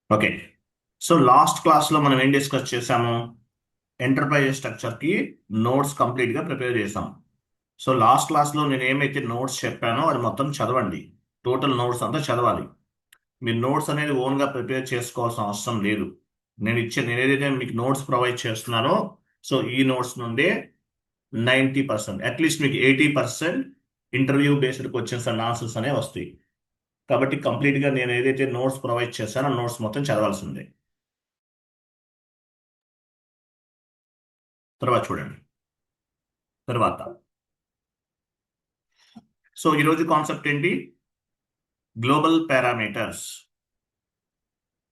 Okay. So last క్లాస్లో మనం ఏం డిస్కస్ చేసాము? ఎంటర్ప్రైజ్ స్ట్రక్చర్కి నోట్స్ కంప్లీట్గా ప్రిపేర్ చేసాం. సో లాస్ట్ క్లాస్లో నేను ఏమైతే నోట్స్ చెప్పానో అది మొత్తం చదవండి. టోటల్ నోట్స్ అంతా చదవాలి. మీరు నోట్స్ అనేది ఓన్గా ప్రిపేర్ చేసుకోవాల్సిన అవసరం లేదు. నేను ఏదైతే మీకు నోట్స్ ప్రొవైడ్ చేస్తున్నానో, సో ఈ నోట్స్ నుండే 90%, అట్లీస్ట్ మీకు 80% interview based questions and answers అనేవి వస్తాయి. కాబట్టి కంప్లీట్గా నేను ఏదైతే నోట్స్ ప్రొవైడ్ చేశానో ఆ నోట్స్ మొత్తం చదవాల్సిందే. తర్వాత చూడండి. తర్వాత సో ఈరోజు కాన్సెప్ట్ ఏంటి? Global parameters.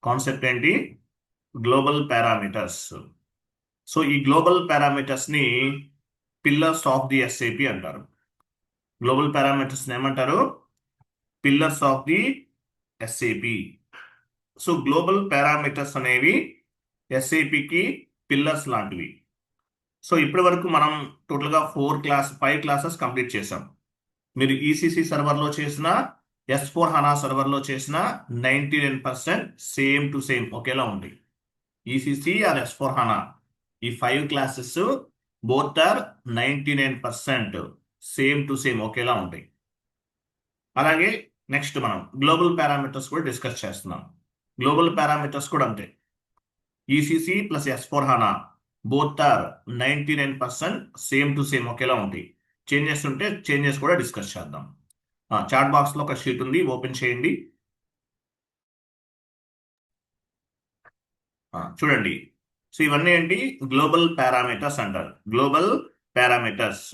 కాన్సెప్ట్ ఏంటి? Global parameters. సో ఈ గ్లోబల్ పారామీటర్స్ ని పిల్లర్స్ ఆఫ్ ది ఎస్ఏపి అంటారు. గ్లోబల్ పారామీటర్స్ ఏమంటారు? Pillars of the SAP. So global parameters అనేవి ఎస్ఏపికి పిల్లర్స్ లాంటివి. సో ఇప్పటి వరకు మనం టోటల్గా 5 క్లాసెస్ కంప్లీట్ చేసాం. మీరు ఈసీసీ సర్వర్లో చేసిన, S/4HANA సర్వర్లో చేసిన 99% సేమ్ టు సేమ్ ఒకేలా ఉంది. ఈసీసీ ఆర్ S/4HANA, ఈ 5 classes both are 99% same to same ఒకేలా ఉంటాయి. అలాగే నెక్స్ట్ మనం గ్లోబల్ పారామీటర్స్ కూడా డిస్కస్ చేస్తున్నాం. గ్లోబల్ పారామీటర్స్ కూడా అంతే. ECC plus S/4HANA both are 99% same to same ఒకేలా ఉంటాయి. చేంజెస్ ఉంటే చేంజెస్ కూడా డిస్కస్ చేద్దాం. చాట్ బాక్స్ లో ఒక షీట్ ఉంది, ఓపెన్ చేయండి. చూడండి. సో ఇవన్నీ ఏంటి? గ్లోబల్ పారామీటర్స్ అంటారు. Global parameters.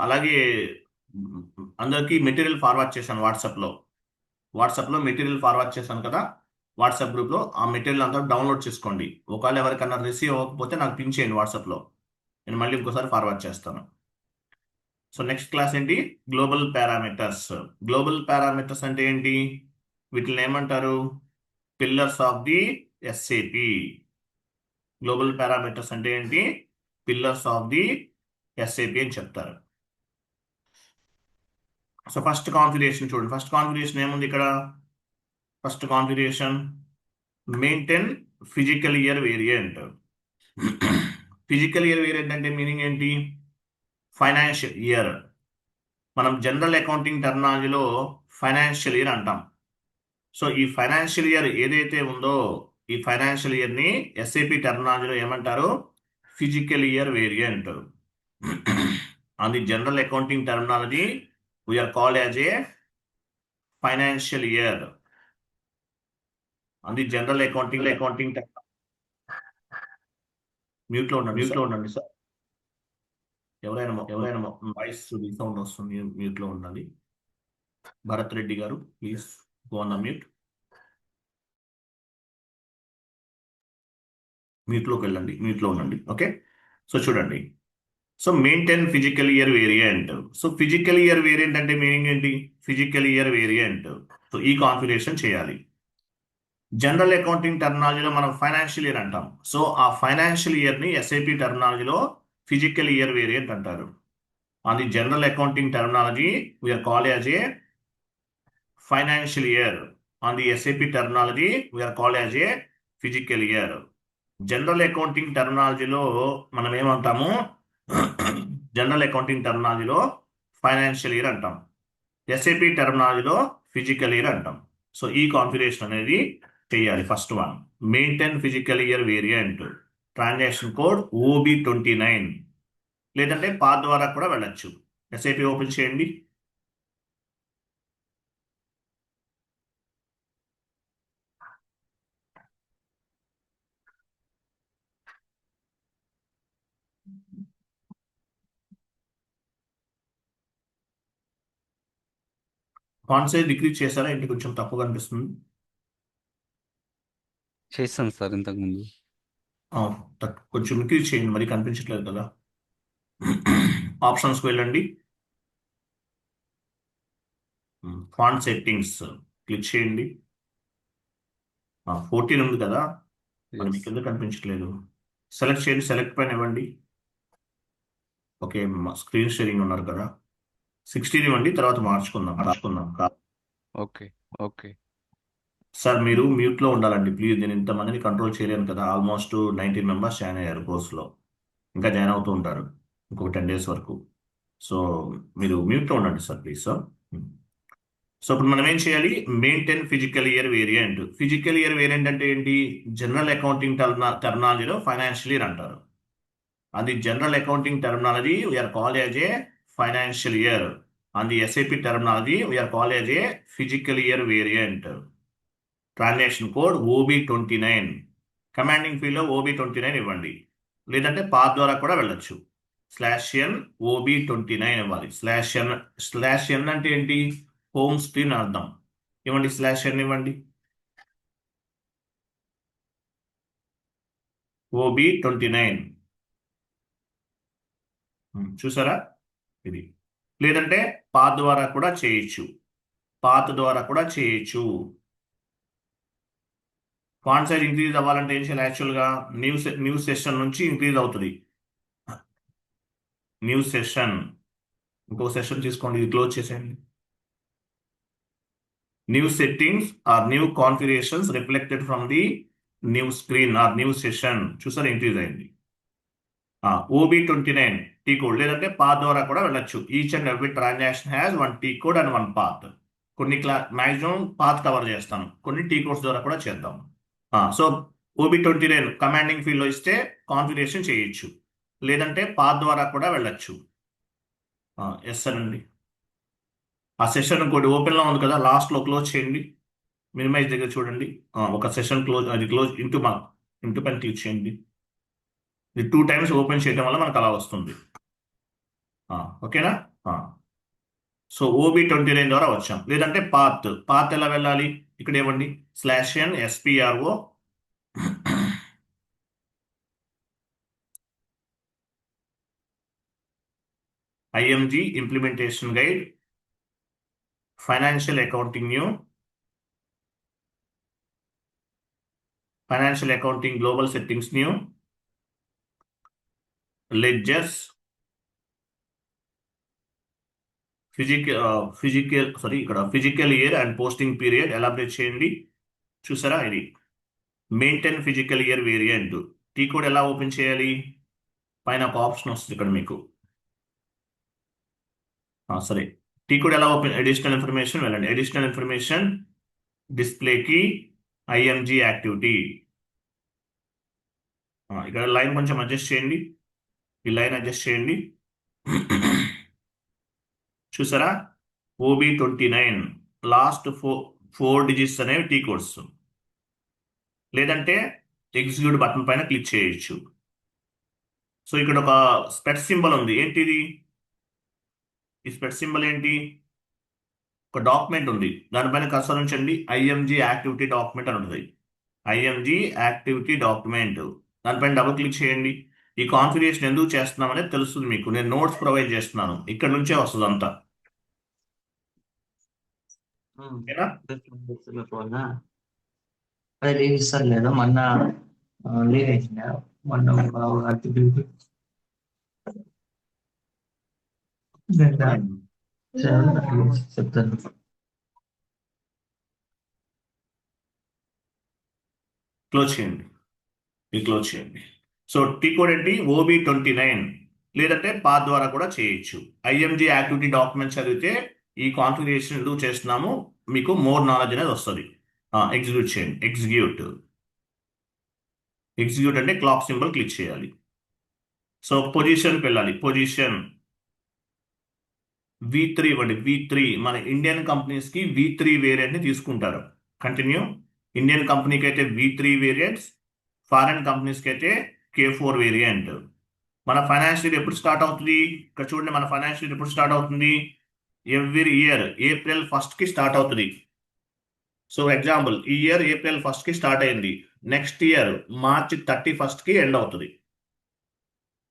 అలాగే అందరికీ మెటీరియల్ ఫార్వర్డ్ చేశాను వాట్సాప్లో మెటీరియల్ ఫార్వర్డ్ చేశాను కదా. వాట్సాప్ గ్రూప్లో ఆ మెటీరియల్ అంతా డౌన్లోడ్ చేసుకోండి. ఒకవేళ ఎవరికన్నా రిసీవ్ అవ్వకపోతే నాకు పిన్ చేయండి వాట్సాప్లో. నేను మళ్ళీ ఇంకోసారి ఫార్వర్డ్ చేస్తాను. సో నెక్స్ట్ క్లాస్ ఏంటి? Global parameters. గ్లోబల్ పారామీటర్స్ అంటే ఏంటి? వీటిని ఏమంటారు? Pillars of the SAP. Global parameters అంటే ఏంటి? పిల్లర్స్ ఆఫ్ ది ఎస్ఏపి అని చెప్తారు. సో ఫస్ట్ కాన్ఫిగరేషన్ చూడండి. ఫస్ట్ కాన్ఫిగరేషన్ ఏముంది ఇక్కడ? First configuration maintain physical year variant. Physical year variant అంటే మీనింగ్ ఏంటి? Financial year. మనం జనరల్ అకౌంటింగ్ టెర్మినాలజీలో ఫైనాన్షియల్ ఇయర్ అంటాం. సో ఈ ఫైనాన్షియల్ ఇయర్ ఏదైతే ఉందో, ఈ ఫైనాన్షియల్ ఇయర్ ని ఎస్ఏపి టెర్మినాలజీలో ఏమంటారు? Physical year variant. On the general accounting terminology we are called as a financial year. On the general accounting mute లో ఉండండి సార్. ఎవరైనా వాయిస్ సౌండ్ వస్తుంది, మ్యూట్ లో ఉండాలి. భరత్ రెడ్డి గారు please go on the mute. మ్యూట్లోకి వెళ్ళండి, మ్యూట్లో ఉండండి. ఓకే. సో చూడండి. So maintain physical year variant. So physical year variant అంటే మీనింగ్ ఏంటి? Physical year variant. సో ఈ కాన్ఫిగరేషన్ చేయాలి. జనరల్ అకౌంటింగ్ టెర్మినాలజీలో మనం ఫైనాన్షియల్ ఇయర్ అంటాం. సో ఆ ఫైనాన్షియల్ ఇయర్ ని ఎస్ఐపి టెర్మినాలజీలో ఫిజికల్ ఇయర్ వేరియంట్ అంటారు. On the general accounting terminology we are called as a financial year. On the SAP terminology we are called as a physical year. General accounting టెర్మినాలజీలో మనం ఏమంటాము? General accounting టెర్మినాలజీలో financial year అంటాం. SAP టెర్మినాలజీలో physical year అంటాం. So ఈ configuration అనేది చేయాలి. First one maintain physical year variant. Transaction code OB29, లేదంటే పాత్ ద్వారా కూడా వెళ్ళచ్చు. ఎస్ఏపి ఓపెన్ చేయండి. ఫాంట్ సైజ్ డిక్రీజ్ చేశారా ఏంటి? కొంచెం తప్పుగా అనిపిస్తుంది. చేస్తాను సార్ ఇంతకుముందు. కొంచెం ఇంక్రీజ్ చేయండి, మరి కనిపించట్లేదు కదా. ఆప్షన్స్కి వెళ్ళండి. ఫాంట్ సెట్టింగ్స్ క్లిక్ చేయండి. 14 ఉంది కదా, మరి ఎస్. మీకు ఎందుకు కనిపించట్లేదు? సెలెక్ట్ చేయండి, సెలెక్ట్ పైన ఇవ్వండి. ఓకే, స్క్రీన్ షేరింగ్ ఉన్నారు కదా, 16 ఇవ్వండి, తర్వాత మార్చుకుందాం. ఓకే. ఓకే. సార్ మీరు మ్యూట్లో ఉండాలండి ప్లీజ్. నేను ఇంతమందిని కంట్రోల్ చేయలేను కదా. ఆల్మోస్ట్ 19 మెంబర్స్ జాయిన్ అయ్యారు కోర్సులో. ఇంకా జాయిన్ అవుతూ ఉంటారు ఇంకొక 10 డేస్ వరకు. సో మీరు మ్యూట్లో ఉండండి సార్ ప్లీజ్ సార్. సో ఇప్పుడు మనం ఏం చేయాలి? Maintain physical year variant. Physical year variant అంటే ఏంటి? జనరల్ అకౌంటింగ్ టర్మినాలజీలో ఫైనాన్షియల్ ఇయర్ అంటారు. అది general accounting terminology we are call as a financial year. On the SAP terminology, we are called as a physical year variant. Transaction code OB29. Commanding ఫీల్డ్లో OB29 ఇవ్వండి, లేదంటే path ద్వారా కూడా వెళ్ళొచ్చు. /n OB29 ఇవ్వాలి. /n అంటే ఏంటి? హోమ్ స్క్రీన్ అర్థం. ఇవ్వండి /n ఇవ్వండి. OB29 చూసారా? ఇది లేదంటే పాత్ ద్వారా కూడా చేయొచ్చు. ఫాంట్ సైజ్ ఇంక్రీజ్ అవ్వాలంటే ఏం చేయాలి? యాక్చువల్గా న్యూస్ సెషన్ నుంచి ఇంక్రీజ్ అవుతుంది. న్యూస్ సెషన్, ఇంకో సెషన్ తీసుకోండి, ఇది క్లోజ్ చేసేయండి. New settings or new configurations reflected from the new screen or new session. చూసారా? ఇంక్రీజ్ అయింది. OB29 టీ కోడ్, లేదంటే పాత్ ద్వారా కూడా వెళ్ళొచ్చు. Each and every transaction has 1 T code and 1 path. కొన్ని మాక్సిమం పాత్ కవర్ చేస్తాను, కొన్ని టీ కోడ్స్ ద్వారా కూడా చేద్దాం. సో OB29 కమాండింగ్ ఫీల్డ్లో ఇస్తే కాన్ఫిగరేషన్ చేయొచ్చు, లేదంటే పాత్ ద్వారా కూడా వెళ్ళొచ్చు. ఎస్ అనండి. ఆ సెషన్ ఇంకోటి ఓపెన్లో ఉంది కదా, లాస్ట్లో క్లోజ్ చేయండి. మినిమైజ్ దగ్గర చూడండి, ఒక సెషన్ క్లోజ్, అది క్లోజ్ ఇంటూ పని క్లిక్ చేయండి. ఇది 2 టైమ్స్ ఓపెన్ చేయడం వల్ల మనకు అలా వస్తుంది. ఓకేనా? సో OB29 ద్వారా వచ్చాం. లేదంటే పాత్ ఎలా వెళ్ళాలి? ఇక్కడ ఇవ్వండి /n SPRO IMG implementation guide, financial accounting new, financial accounting global settings new, ledgers, physical year and posting period elaborate చేయండి. చూసారా? ఇది maintain physical year variant. T code ఎలా ఓపెన్ చేయాలి? పైన ఒక ఆప్షన్ వస్తుంది ఇక్కడ మీకు. సరే, టీ కోడ్ ఎలా ఓపెన్? అడిషనల్ ఇన్ఫర్మేషన్ వెళ్ళండి. అడిషనల్ ఇన్ఫర్మేషన్ డిస్ప్లేకి IMG యాక్టివిటీ. ఇక్కడ లైన్ కొంచెం అడ్జస్ట్ చేయండి. ఈ లైన్ అడ్జస్ట్ చేయండి. చూసారా? OB29 లాస్ట్ 4 డిజిట్స్ అనేవి టీ కోడ్స్. లేదంటే ఎగ్జిక్యూట్ బటన్ పైన క్లిక్ చేయొచ్చు. సో ఇక్కడ ఒక స్పెట్ సింబల్ ఉంది. ఏంటిది? ఈ స్పెట్ సింబల్ ఏంటి? ఒక డాక్యుమెంట్ ఉంది, దానిపైన కర్సర్ ఉంచండి. IMG యాక్టివిటీ డాక్యుమెంట్ అని ఉంటుంది. IMG యాక్టివిటీ డాక్యుమెంట్, దానిపైన డబుల్ క్లిక్ చేయండి. ఈ కాన్ఫిగరేషన్ ఎందుకు చేస్తున్నాం అనేది తెలుస్తుంది మీకు. నేను నోట్స్ ప్రొవైడ్ చేస్తున్నాను, ఇక్కడ నుంచే వస్తుంది అంతా. ఓకేనా? అదే లీవ్ ఇస్తారు లేదా? మొన్న లీవ్ వేసిన మొన్న చెప్తాను. క్లోజ్ చేయండి, ఇది క్లోజ్ చేయండి. సో టీ కోడ్ ఏంటి? OB29, లేదంటే పాత్ ద్వారా కూడా చేయొచ్చు. IMG యాక్టివిటీ డాక్యుమెంట్ చదివితే ఈ కాన్ఫిగరేషన్ ఎందుకు చేస్తున్నాము మీకు మోర్ నాలెడ్జ్ అనేది వస్తుంది. ఎగ్జిక్యూట్ చేయండి. ఎగ్జిక్యూట్ అంటే క్లాక్ సింబల్ క్లిక్ చేయాలి. సో పొజిషన్కి వెళ్ళాలి. పొజిషన్ V3 ఇవ్వండి. V3 మన ఇండియన్ కంపెనీస్కి V3 వేరియంట్ని తీసుకుంటారు. కంటిన్యూ. ఇండియన్ కంపెనీకి అయితే V3 వేరియంట్స్, ఫారెన్ కంపెనీస్కి అయితే K4 వేరియంట్. మన ఫైనాన్షియల్ ఇయర్ ఎప్పుడు స్టార్ట్ అవుతుంది? ఇక్కడ చూడండి, మన ఫైనాన్షియల్ ఇయర్ ఎప్పుడు స్టార్ట్ అవుతుంది? Every year April 1st start అవుతుంది. సో ఎగ్జాంపుల్, ఈ ఇయర్ April 1st స్టార్ట్ అయింది, next year March 31st end అవుతుంది.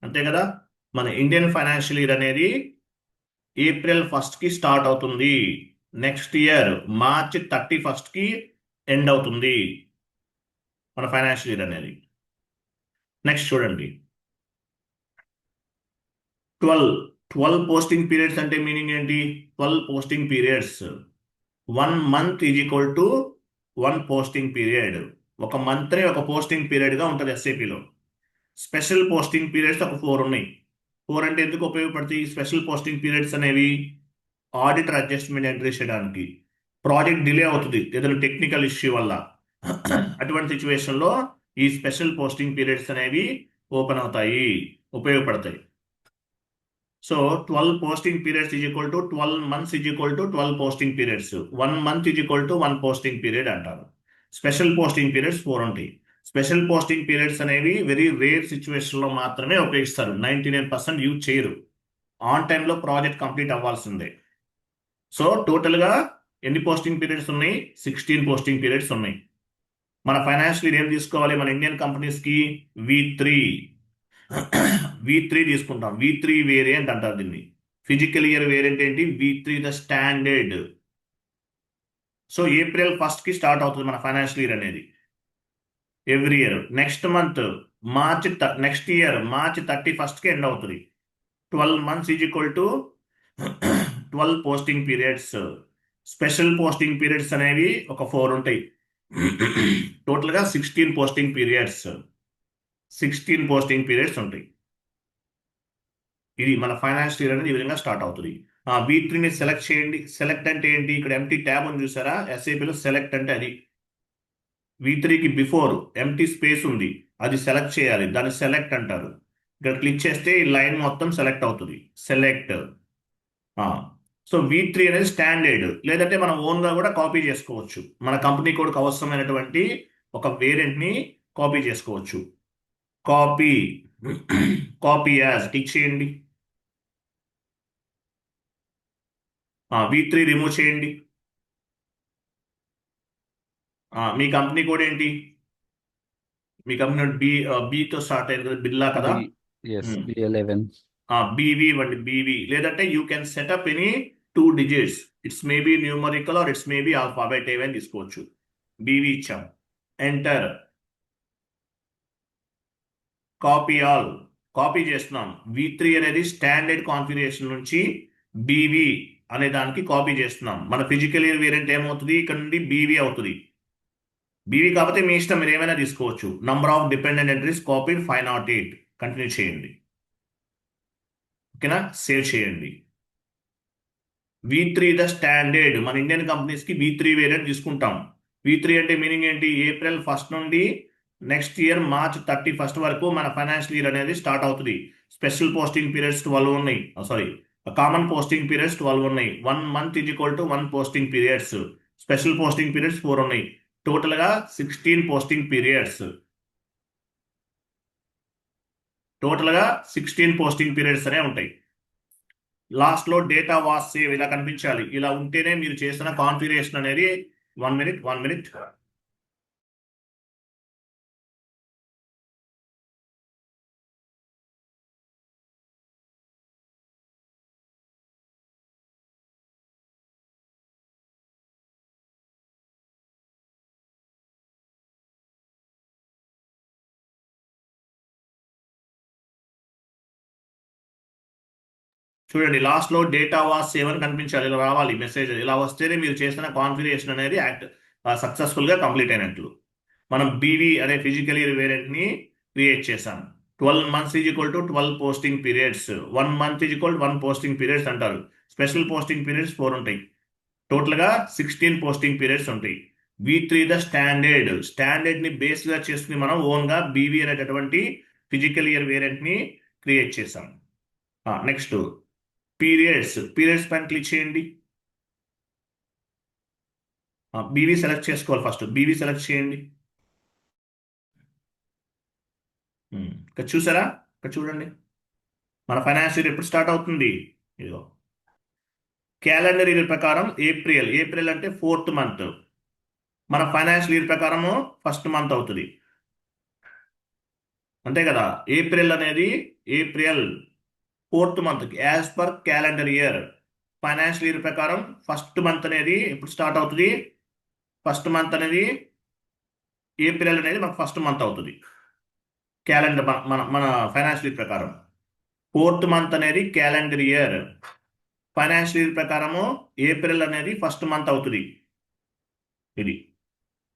అంతే కదా? మన ఇండియన్ ఫైనాన్షియల్ ఇయర్ అనేది April 1st స్టార్ట్ అవుతుంది, next year March 31st end అవుతుంది మన ఫైనాన్షియల్ ఇయర్ అనేది. నెక్స్ట్ చూడండి, 12 పోస్టింగ్ పీరియడ్స్ అంటే మీనింగ్ ఏంటి? 12 posting periods, 1 month is equal to one posting period. ఒక మంత్రే ఒక పోస్టింగ్ పీరియడ్గా ఉంటుంది ఎస్ఏపిలో. స్పెషల్ పోస్టింగ్ పీరియడ్స్ ఒక 4 ఉన్నాయి. 4 అంటే ఎందుకు ఉపయోగపడతాయి స్పెషల్ పోస్టింగ్ పీరియడ్స్ అనేవి? ఆడిటర్ అడ్జస్ట్మెంట్ ఎంట్రీ చేయడానికి. ప్రాజెక్ట్ డిలే అవుతుంది ఏదైనా టెక్నికల్ ఇష్యూ వల్ల. అటువంటి సిచ్యువేషన్లో ఈ స్పెషల్ పోస్టింగ్ పీరియడ్స్ అనేవి ఓపెన్ అవుతాయి, ఉపయోగపడతాయి. So 12 posting periods is equal to 12 months is equal to 12 posting periods. 1 month is equal to 1 posting period అంటారు. స్పెషల్ పోస్టింగ్ పీరియడ్స్ 4 ఉంటాయి. స్పెషల్ పోస్టింగ్ పీరియడ్స్ అనేవి వెరీ రేర్ సిచ్యువేషన్లో మాత్రమే ఉపయోగిస్తారు. 99% యూజ్ చేయరు. ఆన్ టైంలో ప్రాజెక్ట్ కంప్లీట్ అవ్వాల్సిందే. సో టోటల్గా ఎన్ని పోస్టింగ్ పీరియడ్స్ ఉన్నాయి? 16 పోస్టింగ్ పీరియడ్స్ ఉన్నాయి. మన ఫైనాన్షియల్ ఇయర్ ఏం తీసుకోవాలి? మన ఇండియన్ కంపెనీస్కి V3 తీసుకుంటాం. V3 వేరియంట్ అంటారు దీన్ని. ఫిజికల్ ఇయర్ వేరియంట్ ఏంటి? V3 the standard. So April 1st start అవుతుంది మన ఫైనాన్షియల్ ఇయర్ అనేది every year. Next month next year March 31st end అవుతుంది. 12 months is equal to 12 posting periods. Special posting periods అనేవి ఒక 4 ఉంటాయి. టోటల్గా 16 పోస్టింగ్ పీరియడ్స్. 16 పోస్టింగ్ పీరియడ్స్ ఉంటాయి. ఇది మన ఫైనాన్షియల్ ఇయర్ అనేది ఈ విధంగా స్టార్ట్ అవుతుంది. V3ని సెలెక్ట్ చేయండి. సెలెక్ట్ అంటే ఏంటి? ఇక్కడ ఎంటీ ట్యాబ్ ఉంది చూసారా? ఎస్ఏపిలో సెలెక్ట్ అంటే అది. V3కి బిఫోర్ ఎంటీ స్పేస్ ఉంది, అది సెలెక్ట్ చేయాలి, దాన్ని సెలెక్ట్ అంటారు. ఇక్కడ క్లిక్ చేస్తే ఈ లైన్ మొత్తం సెలెక్ట్ అవుతుంది. సెలెక్ట్. సో V3 అనేది స్టాండర్డ్, లేదంటే మనం ఓన్గా కూడా కాపీ చేసుకోవచ్చు. మన కంపెనీ కోడ్కి అవసరమైనటువంటి ఒక వేరియంట్ని కాపీ చేసుకోవచ్చు. కాపీ యాజ్ క్లిక్ చేయండి. V3 రిమూవ్ చేయండి. మీ కంపెనీ కోడ్ ఏంటి? మీ కంపెనీ బితో స్టార్ట్ అయింది కదా, బిర్లా కదా? B11. BV ఇవ్వండి, BV. లేదంటే you can set up any 2 digits. It's maybe numerical or it's maybe alphabet ఏవైనా తీసుకోవచ్చు. BV ఇచ్చాం. ఎంటర్. Copy all. కాపీ చేస్తున్నాం. V3 అనేది స్టాండర్డ్ కాన్ఫిగరేషన్ నుంచి BV అనే దానికి కాపీ చేస్తున్నాం. మన ఫిజికల్ ఇయర్ వేరియంట్ ఏమవుతుంది? ఇక్కడ నుండి BV అవుతుంది. BV కాకపోతే మీ ఇష్టం, మీరు ఏమైనా తీసుకోవచ్చు. Number of dependent entries copied 508. Continue చేయండి. ఓకేనా? సేవ్ చేయండి. V3 the standard. మన ఇండియన్ కంపెనీస్కి V3 వేరియంట్ తీసుకుంటాం. V3 అంటే మీనింగ్ ఏంటి? ఏప్రిల్ 1st నుండి నెక్స్ట్ ఇయర్ మార్చ్ 31st వరకు మన ఫైనాన్షియల్ ఇయర్ అనేది స్టార్ట్ అవుతుంది. స్పెషల్ పోస్టింగ్ పీరియడ్స్ 12 ఉన్నాయి. కామన్ పోస్టింగ్ పీరియడ్స్ 12 ఉన్నాయి. 1 month is equal to 1 posting periods. Special posting periods 4 ఉన్నాయి. టోటల్గా 16 పోస్టింగ్ పీరియడ్స్. టోటల్గా 16 పోస్టింగ్ పీరియడ్స్ అనే ఉంటాయి. లాస్ట్లో డేటా వాస్ సేవ్ ఇలా కనిపించాలి. ఇలా ఉంటేనే మీరు చేసిన కాన్ఫిగరేషన్ అనేది 1 minute. చూడండి, లాస్ట్లో డేటా వాస్ సేవ్ అని కనిపించాలి. ఇలా రావాలి మెసేజ్. ఇలా వస్తేనే మీరు చేసిన కాన్ఫిగరేషన్ అనేది సక్సెస్ఫుల్గా కంప్లీట్ అయినట్లు. మనం BV అనే ఫిజికల్ ఇయర్ వేరియంట్ని క్రియేట్ చేసాం. 12 months is equal to 12 posting periods. 1 month is equal 1 posting periods అంటారు. స్పెషల్ పోస్టింగ్ పీరియడ్స్ 4 ఉంటాయి. టోటల్గా 16 పోస్టింగ్ పీరియడ్స్ ఉంటాయి. V3 ద స్టాండర్డ్ని బేస్గా చేసుకుని మనం ఓన్గా BV అనేటటువంటి ఫిజికల్ ఇయర్ వేరియంట్ని క్రియేట్ చేసాం. నెక్స్ట్ పీరియడ్స్ పైన క్లిక్ చేయండి. BV సెలెక్ట్ చేసుకోవాలి. ఫస్ట్ BV సెలెక్ట్ చేయండి. ఇక్కడ చూసారా? ఇక్కడ చూడండి, మన ఫైనాన్షియల్ ఇయర్ ఎప్పుడు స్టార్ట్ అవుతుంది? ఇదిగో క్యాలెండర్ ఇయర్ ప్రకారం ఏప్రిల్ అంటే 4th month. మన ఫైనాన్షియల్ ఇయర్ ప్రకారము 1st month అవుతుంది. అంతే కదా? April 4th month as per calendar year. Financial year ప్రకారం 1st month అనేది ఎప్పుడు స్టార్ట్ అవుతుంది? 1st month అనేది ఏప్రిల్ అనేది మనకు 1st month అవుతుంది క్యాలెండర్ మన ఫైనాన్షియల్ ఇయర్ ప్రకారం. 4th month అనేది క్యాలెండర్ ఇయర్. ఫైనాన్షియల్ ఇయర్ ప్రకారము ఏప్రిల్ అనేది 1st month అవుతుంది. ఇది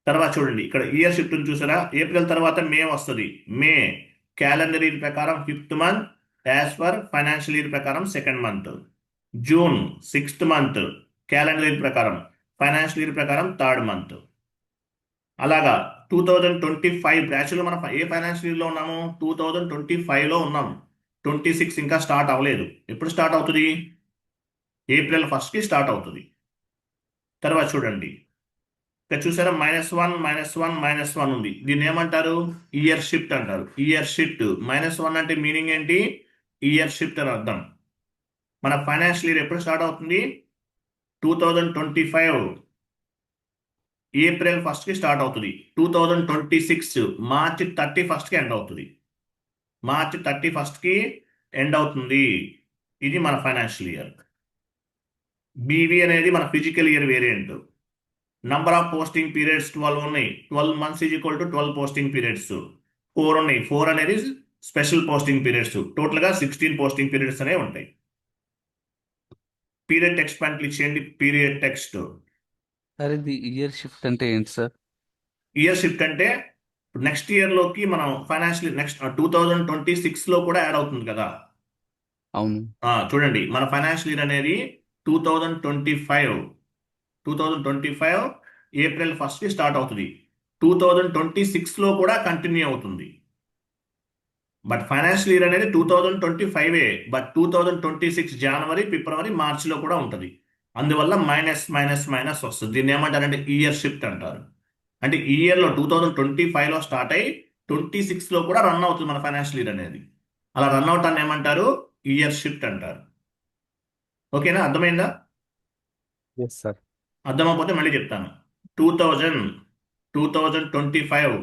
తర్వాత చూడండి ఇక్కడ ఇయర్ షిఫ్ట్ చూసారా, ఏప్రిల్ తర్వాత మే వస్తుంది. మే క్యాలెండర్ ఇయర్ ప్రకారం 5th month, as per financial year ప్రకారం 2nd month. June 6th month calendar year ప్రకారం, ఫైనాన్షియల్ ఇయర్ ప్రకారం 3rd మంత్. అలాగా 2025 బ్యాచ్లో మనం ఏ ఫైనాన్షియల్ ఇయర్లో ఉన్నాము? 2025లో ఉన్నాము. 26 ఇంకా స్టార్ట్ అవ్వలేదు. ఎప్పుడు స్టార్ట్ అవుతుంది? ఏప్రిల్ 1st స్టార్ట్ అవుతుంది. తర్వాత చూడండి ఇక్కడ చూసారా, -1 -1 -1 ఉంది. దీన్ని ఏమంటారు? ఇయర్ షిఫ్ట్ అంటారు. ఇయర్ షిఫ్ట్ -1 అంటే మీనింగ్ ఏంటి? ఇయర్ షిఫ్ట్ అని అర్థం. మన ఫైనాన్షియల్ ఇయర్ ఎప్పుడు స్టార్ట్ అవుతుంది? 2025 ఏప్రిల్ 1st స్టార్ట్ అవుతుంది. 2026 మార్చ్ 31st ఎండ్ అవుతుంది. మార్చ్ 31st ఎండ్ అవుతుంది. ఇది మన ఫైనాన్షియల్ ఇయర్. బీవీ అనేది మన physical year variant. Number of posting periods 12 ఉన్నాయి. 12 months is equal to 12 posting periods. 4 ఉన్నాయి. 4 అనేది స్పెషల్ పోస్టింగ్ పీరియడ్స్. టోటల్గా 16 పోస్టింగ్ పీరియడ్స్ అనేవి ఉంటాయి. పీరియడ్ టెక్స్ట్ పైన క్లిక్ చేయండి. Period text. సార్ ఇది ఇయర్ షిఫ్ట్ అంటే ఏంటి సార్? ఇయర్ షిఫ్ట్ అంటే నెక్స్ట్ ఇయర్లోకి మనం ఫైనాన్షియల్ నెక్స్ట్ 2026లో కూడా యాడ్ అవుతుంది కదా. అవును. చూడండి మన ఫైనాన్షియల్ ఇయర్ అనేది 2025 ఏప్రిల్ 1st స్టార్ట్ అవుతుంది. 2026లో కూడా కంటిన్యూ అవుతుంది. బట్ ఫైనాన్షియల్ ఇయర్ అనేది 2025 బట్ 2026 జనవరి, ఫిబ్రవరి, మార్చిలో కూడా ఉంటుంది. అందువల్ల మైనస్ మైనస్ మైనస్ వస్తుంది. దీన్ని ఏమంటారంటే ఇయర్ షిఫ్ట్ అంటారు. అంటే ఈ ఇయర్లో 2025లో స్టార్ట్ అయ్యి 26లో కూడా రన్ అవుతుంది మన ఫైనాన్షియల్ ఇయర్ అనేది. అలా రన్ అవుట్ అని ఏమంటారు? ఇయర్ షిఫ్ట్ అంటారు. ఓకేనా, అర్థమైందా? Yes sir. అర్థమైపోతే మళ్ళీ చెప్తాను. 2025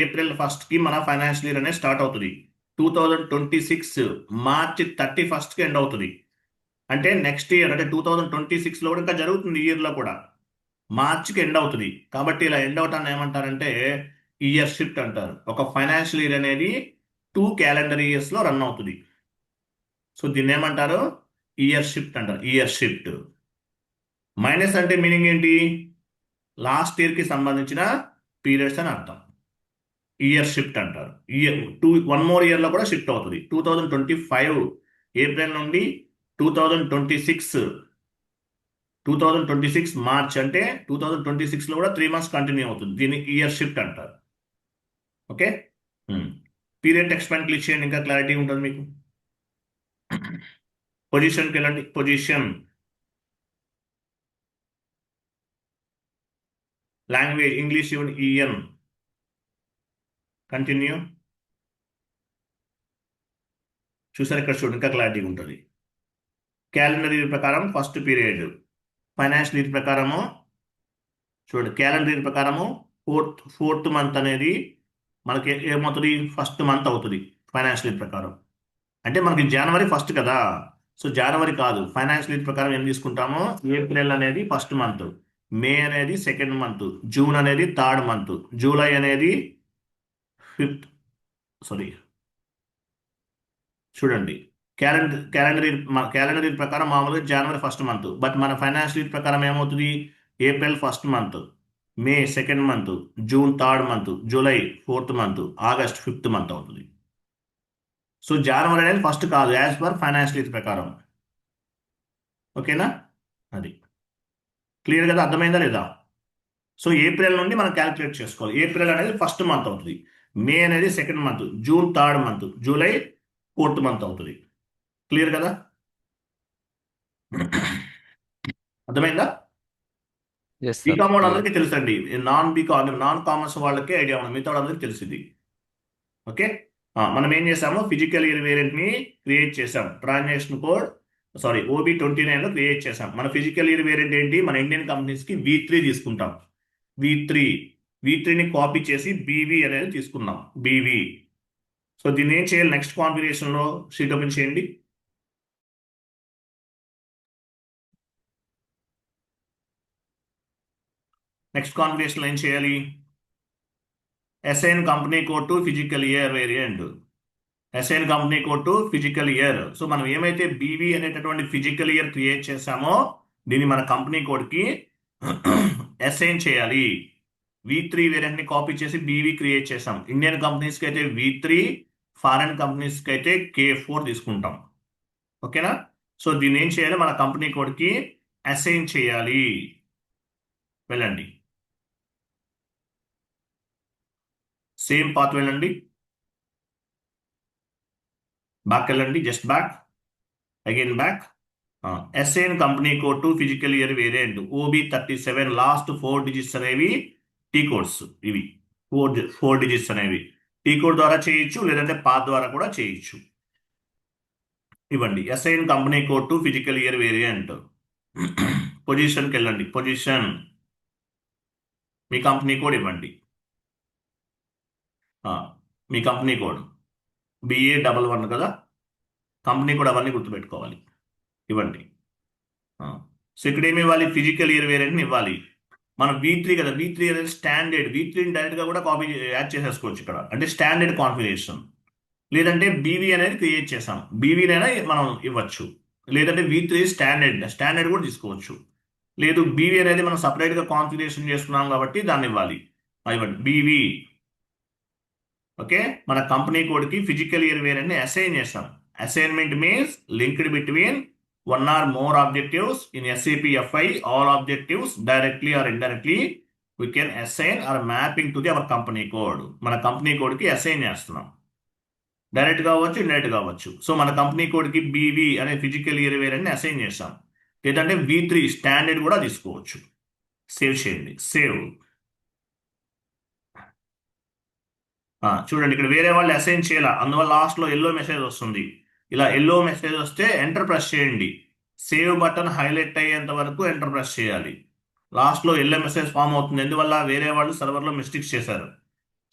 ఏప్రిల్ 1st మన ఫైనాన్షియల్ ఇయర్ అనేది స్టార్ట్ అవుతుంది. 2026 మార్చ్ 31st ఎండ్ అవుతుంది. అంటే నెక్స్ట్ ఇయర్ అంటే 2026లో కూడా ఇంకా జరుగుతుంది. ఈ ఇయర్లో కూడా మార్చికి ఎండ్ అవుతుంది. కాబట్టి ఇలా ఎండ్ అవటాన్ని ఏమంటారంటే ఇయర్ షిఫ్ట్ అంటారు. ఒక ఫైనాన్షియల్ ఇయర్ అనేది 2 calendar yearsలో రన్ అవుతుంది. సో దీన్ని ఏమంటారు? ఇయర్ షిఫ్ట్ అంటారు. Year shift. మైనస్ అంటే మీనింగ్ ఏంటి? లాస్ట్ ఇయర్కి సంబంధించిన పీరియడ్స్ అని అర్థం. ఇయర్ షిఫ్ట్ అంటారు. ఇయర్ 1 more ఇయర్లో కూడా షిఫ్ట్ అవుతుంది. 2025 ఏప్రిల్ నుండి 2026 మార్చ్ అంటే 2026లో కూడా 3 months కంటిన్యూ అవుతుంది. దీన్ని ఇయర్ షిఫ్ట్ అంటారు. ఓకే, పీరియడ్ టెక్స్ట్ పైన క్లిక్ చేయండి, ఇంకా క్లారిటీ ఉంటుంది మీకు. పొజిషన్కి వెళ్ళండి. Position, language English EN, continue. చూసారు ఇక్కడ చూడండి, ఇంకా క్లారిటీ ఉంటుంది. క్యాలెండర్ ఇయర్ ప్రకారం ఫస్ట్ పీరియడ్, ఫైనాన్షియల్ ఇయర్ ప్రకారము చూడండి, క్యాలెండర్ ఇయర్ ప్రకారము ఫోర్త్ మంత్ అనేది మనకి ఏమవుతుంది? 1st month అవుతుంది ఫైనాన్షియల్ ఇయర్ ప్రకారం. అంటే మనకి జనవరి 1st కదా. సో జనవరి కాదు, ఫైనాన్షియల్ ఇయర్ ప్రకారం ఏం తీసుకుంటాము? ఏప్రిల్ అనేది 1st month, మే అనేది 2nd month, జూన్ అనేది 3rd month, జూలై అనేది 5th. చూడండి, క్యాలెండర్ ఇయర్ ప్రకారం మామూలుగా జనవరి 1st month, బట్ మన ఫైనాన్షియల్ ఇయర్ ప్రకారం ఏమవుతుంది? ఏప్రిల్ 1st month, మే 2nd month, June 3rd month, July 4th month, August 5th month అవుతుంది. సో జనవరి అనేది 1st కాదు, యాజ్ పర్ ఫైనాన్షియల్ ఇయర్ ప్రకారం. ఓకేనా, అది క్లియర్ కదా, అర్థమైందా లేదా? సో ఏప్రిల్ నుండి మనం క్యాలిక్యులేట్ చేసుకోవాలి. ఏప్రిల్ అనేది 1st month అవుతుంది, మే అనేది 2nd month, June 3rd month, July 4th month అవుతుంది. క్లియర్ కదా, అర్థమైందా? Yes sir. బీకామ్ వాళ్ళందరికీ తెలుసండి. నాన్ కామర్స్ వాళ్ళకి ఐడియా ఉంది, మిగతా వాళ్ళందరికీ తెలిసింది. ఓకే, మనం ఏం చేసాము? ఫిజికల్ ఇయర్ వేరియంట్ని క్రియేట్ చేసాం. ట్రాన్సాక్షన్ కోడ్ OB29లో క్రియేట్ చేసాం. మన ఫిజికల్ ఇయర్ వేరియంట్ ఏంటి? మన ఇండియన్ కంపెనీస్కి V3 తీసుకుంటాం. V3ని కాపీ చేసి BV అనేది తీసుకున్నాం. BV. సో దీన్ని ఏం చేయాలి? నెక్స్ట్ కాన్ఫిగరేషన్లో షీట్ ఓపెన్ చేయండి. నెక్స్ట్ కాన్ఫిగరేషన్లో ఏం చేయాలి? Assign company code to physical year variant. Assign company code to physical year. So మనం ఏమైతే బీవీ అనేటటువంటి ఫిజికల్ ఇయర్ క్రియేట్ చేసామో దీన్ని మన కంపెనీ కోడ్కి అసైన్ చేయాలి. V3 వేరియంట్ ని కాపీ చేసి బీవీ క్రియేట్ చేసాం. ఇండియన్ కంపెనీస్ కి అయితే V3, ఫారెన్ కంపెనీస్ కి అయితే K4 తీసుకుంటాం. ఓకేనా? సో దీన్ని ఏం చేయాలి, మన కంపెనీ కోడ్కి అసైన్ చేయాలి. వెళ్ళండి, సేమ్ పాత్ వెళ్ళండి, బ్యాక్ వెళ్ళండి, just back, again back. Assign company code to physical year variant OB37 last 4 digits అనేవి టీ కోడ్స్. ఇవి 4 డిజిట్స్ అనేవి టీ కోడ్ ద్వారా చేయొచ్చు, లేదంటే పాత్ ద్వారా కూడా చేయొచ్చు. ఇవ్వండి, assign company code to physical year variant. పొజిషన్కి వెళ్ళండి, పొజిషన్, మీ కంపెనీ కోడ్ ఇవ్వండి. మీ కంపెనీ కోడ్ BA11 కదా, కంపెనీ కోడ్ అవన్నీ గుర్తుపెట్టుకోవాలి. ఇవ్వండి. సో ఇక్కడ ఏమి ఇవ్వాలి, ఫిజికల్ ఇయర్ వేరియంట్ని ఇవ్వాలి. మనం V3 కదా, V3 అనేది స్టాండర్డ్, V3ని డైరెక్ట్గా కూడా కాపీ యాడ్ చేసేసుకోవచ్చు ఇక్కడ, అంటే స్టాండర్డ్ కాన్ఫిగరేషన్. లేదంటే బీవీ అనేది క్రియేట్ చేసాం, బీవీనైనా మనం ఇవ్వచ్చు. లేదంటే V3 స్టాండర్డ్ కూడా తీసుకోవచ్చు. లేదు, బీవీ అనేది మనం సపరేట్గా కాన్ఫిగరేషన్ చేసుకున్నాం కాబట్టి దాన్ని ఇవ్వాలి. ఇవ్వండి బీవీ. ఓకే, మన కంపెనీ కోడ్కి ఫిజికల్ ఇయర్ వేరియంట్ని అసైన్ చేస్తాం. Assignment means linked between one or more objectives in SAP FI. All objectives directly or indirectly we can assign or mapping to our company code. మన company కోడ్కి assign చేస్తున్నాం, direct కావచ్చు, indirect కావచ్చు. So మన company కోడ్కి BV అనే physical year వేరియంట్ని assign చేస్తాం. లేదంటే V3 స్టాండర్డ్ కూడా తీసుకోవచ్చు. సేవ్ చేయండి, సేవ్. చూడండి, ఇక్కడ వేరే వాళ్ళు అసైన్ చేయాల, అందువల్ల లాస్ట్లో ఎల్లో మెసేజ్ వస్తుంది. ఇలా ఎల్లో మెసేజ్ వస్తే ఎంటర్ ప్రెస్ చేయండి. సేవ్ బటన్ హైలైట్ అయ్యేంత వరకు ఎంటర్ ప్రెస్ చేయాలి. లాస్ట్లో ఎల్లో మెసేజ్ ఫామ్ అవుతుంది, ఎందువల్ల వేరే వాళ్ళు సర్వర్లో మిస్టేక్స్ చేశారు.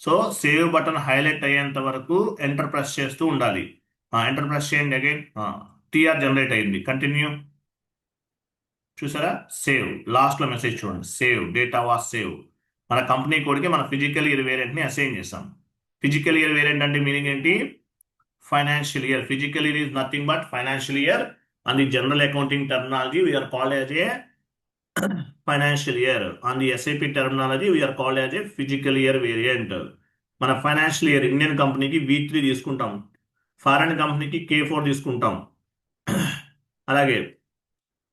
సో సేవ్ బటన్ హైలైట్ అయ్యేంత వరకు ఎంటర్ ప్రెస్ చేస్తూ ఉండాలి. ఎంటర్ ప్రెస్ చేయండి, అగైన్ TR జనరేట్ అయింది. కంటిన్యూ. చూసారా, సేవ్. లాస్ట్లో మెసేజ్ చూడండి, సేవ్, డేటా వాస్ సేవ్. మన కంపెనీ కోడ్కి మన ఫిజికల్ ఇయర్ వేరియంట్ని అసైన్ చేసాం. ఫిజికల్ ఇయర్ వేరియంట్ అంటే మీనింగ్ ఏంటి, financial year. Physical year is nothing but financial year. On the general accounting terminology, we are called as a financial year. On the SAP terminology, we are called as a physical year variant. మన financial year Indian కంపెనీకి V3 తీసుకుంటాం, foreign కంపెనీకి K4 తీసుకుంటాం. అలాగే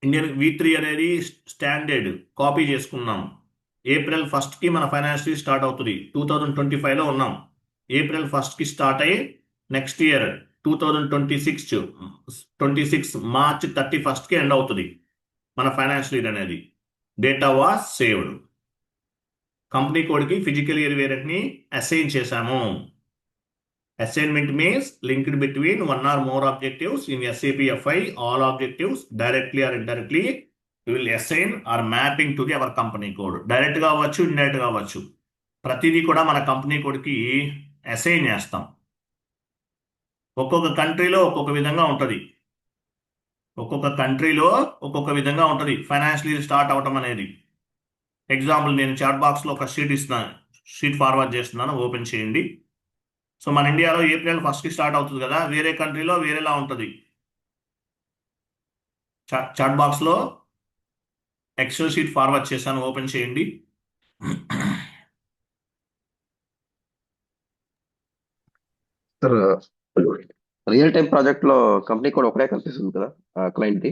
Indian V3 అనేది standard copy చేసుకున్నాం. April 1st మన financial year start అవుతుంది. 2025లో ఉన్నాం, April 1st స్టార్ట్ అయ్యి next year 2026 March 31st end అవుతుంది మన ఫైనాన్షియల్ ఇయర్ అనేది. Data was saved. కంపెనీ కోడ్కి ఫిజికల్ ఇయర్ వేరియంట్ని అసైన్ చేశాము. Assignment means linked between one or more objectives in SAP FI. All objectives directly or indirectly we will assign or mapping to our company code. Direct కావచ్చు, indirect కావచ్చు. ప్రతిదీ కూడా మన company కోడ్కి assign చేస్తాం. ఒక్కొక్క కంట్రీలో ఒక్కొక్క విధంగా ఉంటుంది, ఫైనాన్షియల్ ఇయర్ స్టార్ట్ అవటం అనేది. ఎగ్జాంపుల్, నేను చాట్ బాక్స్లో ఒక షీట్ ఫార్వర్డ్ చేస్తున్నాను, ఓపెన్ చేయండి. సో మన ఇండియాలో April 1st స్టార్ట్ అవుతుంది కదా, వేరే కంట్రీలో వేరేలా ఉంటుంది. చాట్ బాక్స్లో ఎక్సెల్ షీట్ ఫార్వర్డ్ చేశాను, ఓపెన్ చేయండి. సార్, రియల్ టైం ప్రాజెక్ట్ లో కంపెనీ కూడా ఒకటే కనిపిస్తుంది కదా క్లయింట్ కి?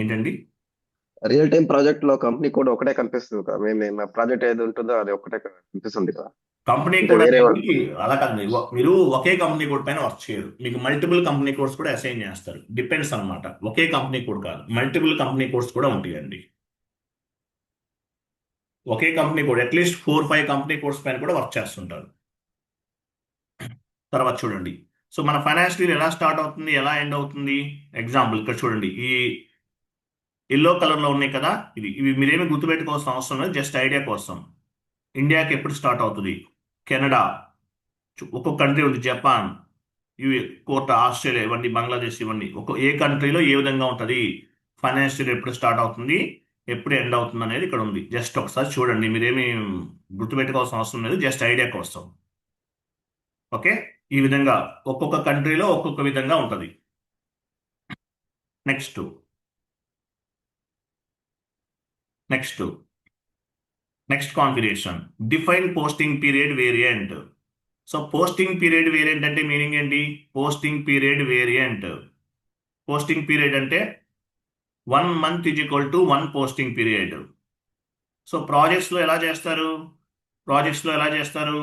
ఏంటండి, రియల్ టైం ప్రాజెక్ట్ లో కంపెనీ కూడా ఒకటే కనిపిస్తుంది కదా, మేము ప్రాజెక్ట్ ఏది ఉంటుందో అది ఒకటే కనిపిస్తుంది కదా? కంపెనీ అంటే కోడ్ వేరే అనేది అలా కాదు, మీరు ఒకే కంపెనీ కోడ్ పైన వర్క్ చేయరు, మీకు మల్టిపుల్ కంపెనీ కోడ్స్ కూడా అసైన్ చేస్తారు. డిపెండ్స్ అన్నమాట, ఒకే కంపెనీ కోడ్ కాదు, మల్టిపుల్ కంపెనీ కోడ్స్ కూడా ఉంటాయండి. ఒకే company code at least 4-5 company codes పైన కూడా వర్క్ చేస్తుంటారు. తర్వాత చూడండి, సో మన ఫైనాన్షియల్ ఇయర్ ఎలా స్టార్ట్ అవుతుంది, ఎలా ఎండ్ అవుతుంది. ఎగ్జాంపుల్ ఇక్కడ చూడండి, ఈ ఎల్లో కలర్లో ఉన్నాయి కదా, ఇవి మీరేమి గుర్తుపెట్టుకోవాల్సిన అవసరం లేదు, జస్ట్ ఐడియా కోసం. ఇండియాకి ఎప్పుడు స్టార్ట్ అవుతుంది, కెనడా, ఒక్కొక్క కంట్రీ ఉంది, జపాన్, కోట, ఆస్ట్రేలియా, ఇవన్నీ, బంగ్లాదేశ్, ఇవన్నీ ఏ కంట్రీలో ఏ విధంగా ఉంటుంది, ఫైనాన్షియల్ ఎప్పుడు స్టార్ట్ అవుతుంది, ఎప్పుడు ఎండ్ అవుతుంది అనేది ఇక్కడ ఉంది. జస్ట్ ఒకసారి చూడండి, మీరేమి గుర్తుపెట్టుకోవాల్సిన అవసరం లేదు, జస్ట్ ఐడియా కోసం. ఓకే, ఈ విధంగా ఒక్కొక్క కంట్రీలో ఒక్కొక్క విధంగా ఉంటుంది. Next next configuration define posting period variant. So posting period variant అంటే మీనింగ్ ఏంటి? Posting period variant, posting period అంటే 1 month is equal to 1 posting period. So ప్రాజెక్ట్స్లో ఎలా చేస్తారు? ప్రాజెక్ట్స్లో ఎలా చేస్తారు?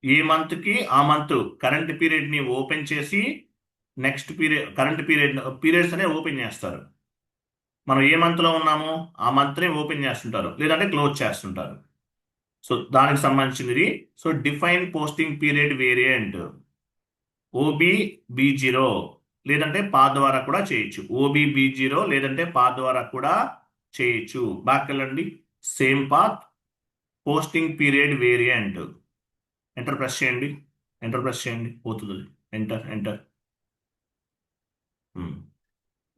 ఏ మంత్కి ఆ మంత్ కరెంట్ పీరియడ్ని ఓపెన్ చేసి నెక్స్ట్ పీరియడ్ కరెంట్ పీరియడ్స్ అనే ఓపెన్ చేస్తారు. మనం ఏ మంత్లో ఉన్నామో ఆ మంత్ని ఓపెన్ చేస్తుంటారు, లేదంటే క్లోజ్ చేస్తుంటారు. సో దానికి సంబంధించినది. So define posting period variant OBB0 లేదంటే పా ద్వారా కూడా చేయొచ్చు. OBB0 లేదంటే పా ద్వారా కూడా చేయొచ్చు. బ్యాక్ వెళ్ళండి. Same path posting period variant. Enter press చేయండి, ఎంటర్ ప్రెస్ చేయండి, పోతుంది. Enter enter.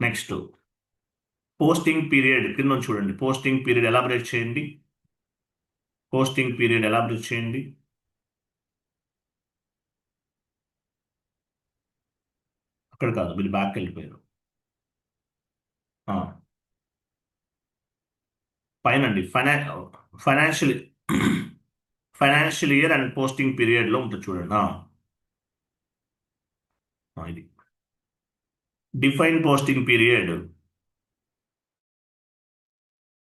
Next posting period కింద ఉంది చూడండి. పోస్టింగ్ పీరియడ్ ఎలాబరేట్ చేయండి, పోస్టింగ్ పీరియడ్ ఎలాబరేట్ చేయండి. అక్కడ కాదు, మీరు బ్యాక్ వెళ్ళిపోయారు. పైనండి financial financial year and posting పీరియడ్లో ఉంటుంది చూడండి. ఇది define posting period.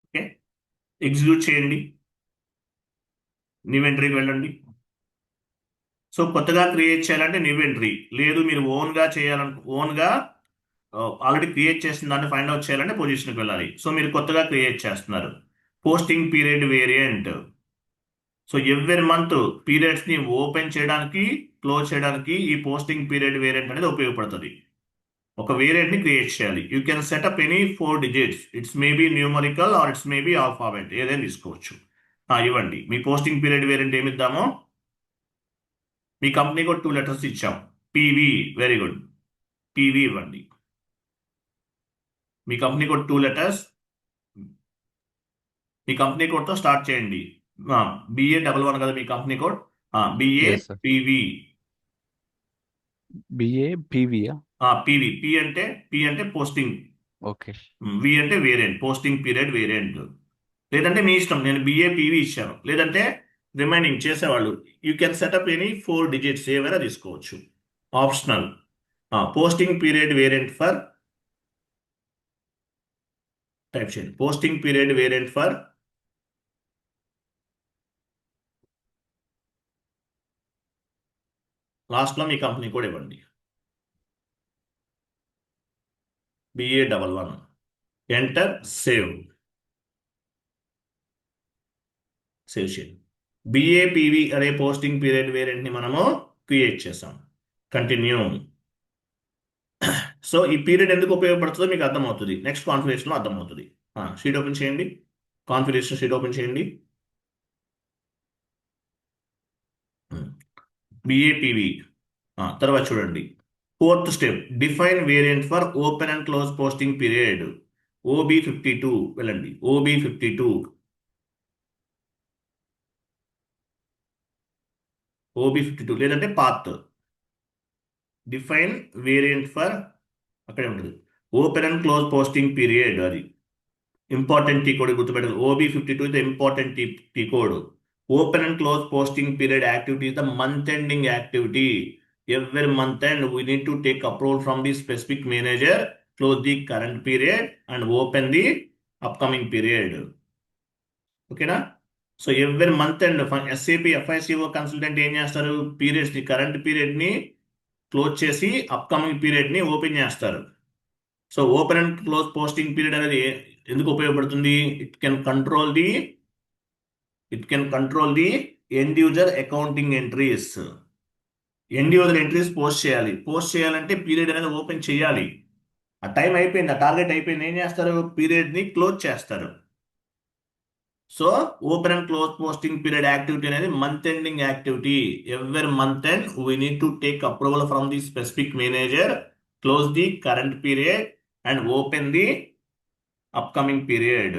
Okay, execute చేయండి. న్యూ ఎంట్రీకి వెళ్ళండి. సో కొత్తగా క్రియేట్ చేయాలంటే న్యూ ఎంట్రీ, లేదు మీరు ఓన్గా ఓన్గా ఆల్రెడీ క్రియేట్ చేసిన దాన్ని ఫైండ్ అవుట్ చేయాలంటే పొజిషన్కి వెళ్ళాలి. సో మీరు కొత్తగా క్రియేట్ చేస్తున్నారు. Posting period variant. So every month పీరియడ్స్ని ఓపెన్ చేయడానికి క్లోజ్ చేయడానికి ఈ పోస్టింగ్ పీరియడ్ వేరియంట్ అనేది ఉపయోగపడుతుంది. ఒక వేరియంట్ని క్రియేట్ చేయాలి. You can set up any 4 digits. It's maybe numerical or it's maybe alphabet, ఏదైనా తీసుకోవచ్చు. ఇవ్వండి. మీ పోస్టింగ్ పీరియడ్ వేరియంట్ ఏమి ఇద్దామో, మీ కంపెనీకి ఒక 2 letters ఇచ్చాం. PV, వెరీ గుడ్, PV ఇవ్వండి. మీ కంపెనీ కోడ్ 2 letters, మీ కంపెనీ కోడ్తో స్టార్ట్ చేయండి. BA11 కదా మీ company code. BA Yes, sir. PV. BA PV. PV. P అంటే పోస్టింగ్, Okay. V అంటే వేరియంట్, పోస్టింగ్ పీరియడ్ వేరియంట్. లేదంటే మీ ఇష్టం, నేను BA PV ఇచ్చాను. లేదంటే రిమైనింగ్ చేసేవాళ్ళు you can set up any 4 digits, ఏవైనా తీసుకోవచ్చు, optional. Posting period variant for, type చేయండి, పోస్టింగ్ పీరియడ్ వేరియంట్ ఫర్ లాస్ట్లో మీ కంపెనీ కూడా ఇవ్వండి. BA11, ఎంటర్, సేవ్ చేయండి. BAPV అనే పోస్టింగ్ పీరియడ్ వేరియంట్ని మనము క్రియేట్ చేసాం. కంటిన్యూ. సో ఈ పీరియడ్ ఎందుకు ఉపయోగపడుతుందో మీకు అర్థమవుతుంది, నెక్స్ట్ కాన్ఫిగరేషన్లో అర్థమవుతుంది. షీట్ ఓపెన్ చేయండి, కాన్ఫిగరేషన్ షీట్ ఓపెన్ చేయండి. BAPV తర్వాత చూడండి 4th step, define variant for open and close posting period. OB52 వెళ్ళండి. OB52 లేదంటే పాత్. డిఫైన్ వేరియంట్ ఫర్, అక్కడే ఉంటుంది, open and close posting period. అది ఇంపార్టెంట్ టీ కోడ్ గుర్తుపెట్టాలి. OB52 is the important T code. Open and close posting period activity is the month ending activity. Every month end we need to take approval from the specific manager, close the current period and open the upcoming period. ఓకేనా? So every month end SAP FICO consultant ఏం చేస్తారు, పీరియడ్స్ని, current పీరియడ్ని close చేసి upcoming పీరియడ్ని open చేస్తారు. So open and close posting period అనేది ఎందుకు ఉపయోగపడుతుంది? It can control the end user accounting entries. End user entries post చేయాలంటే period అనేది ఓపెన్ చేయాలి. ఆ టైం అయిపోయింది, ఆ టార్గెట్ అయిపోయింది, ఏం చేస్తారు, పీరియడ్ని క్లోజ్ చేస్తారు. So open and close posting period activity అనేది month ending activity. Every month end we need to take approval from the specific manager, close the current period and open the upcoming period.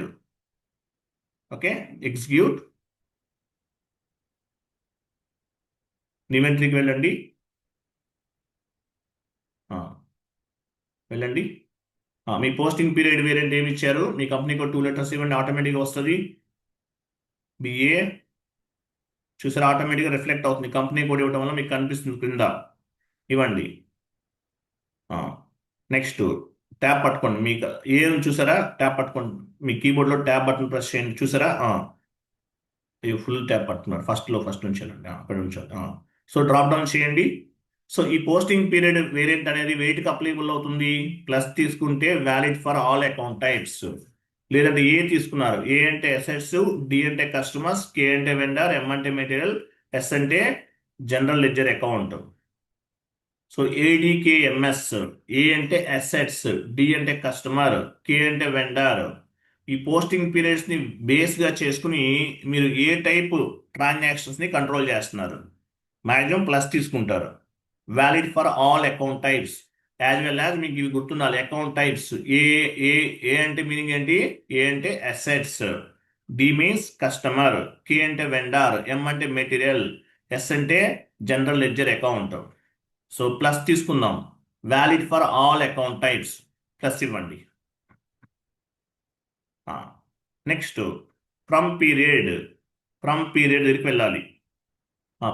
Okay, execute. ఇన్వెంటరీకి వెళ్ళండి. మీ posting period variant ఏమి ఇచ్చారు, మీ కంపెనీకి 2 letters ఇవ్వండి, ఆటోమేటిక్గా వస్తుంది. బిఏ చూసారా, ఆటోమేటిక్గా రిఫ్లెక్ట్ అవుతుంది. కంపెనీ కోడ్ ఇవ్వడం వల్ల మీకు కనిపిస్తుంది కింద. ఇవ్వండి. నెక్స్ట్ ట్యాబ్ పట్టుకోండి. మీకు ఏం చూసారా, ట్యాబ్ పట్టుకోండి. మీ కీబోర్డ్లో ట్యాబ్ బటన్ ప్రెస్ చేయండి. చూసారా, ఫుల్ ట్యాబ్ పట్టుకున్నారు. ఫస్ట్ నుంచి వెళ్ళండి. అక్కడ నుంచి సో డ్రాప్ డౌన్ చేయండి. సో ఈ పోస్టింగ్ పీరియడ్ వేరియంట్ అనేది వెయిట్కి అప్లికబుల్ అవుతుంది. ప్లస్ తీసుకుంటే valid for all account types. లేదంటే ఏ తీసుకున్నారు, ఏ అంటే అసెట్స్, డి అంటే కస్టమర్స్, కే అంటే వెండర్, ఎం అంటే మెటీరియల్, ఎస్ అంటే జనరల్ లెడ్జర్ అకౌంట్. సో ఏడికేఎంఎస్, ఏ అంటే అసెట్స్, డి అంటే కస్టమర్, కే అంటే వెండర్. ఈ పోస్టింగ్ పీరియడ్స్ ని బేస్ గా చేసుకుని మీరు ఏ టైప్ ట్రాన్సాక్షన్స్ ని కంట్రోల్ చేస్తున్నారు. మాక్సిమం ప్లస్ తీసుకుంటారు. Valid for all account types as well as మీకు ఇవి గుర్తుండాలి. అకౌంట్ టైప్స్ ఏ ఏ ఏ అంటే మీనింగ్ ఏంటి, ఏ అంటే assets, D means customer, K అంటే వెండర్, ఎం అంటే మెటీరియల్, ఎస్ అంటే general ledger account. So plus తీసుకుందాం. Valid for all account types plus ఇవ్వండి. నెక్స్ట్ ఫ్రమ్ పీరియడ్ దగ్గరికి వెళ్ళాలి.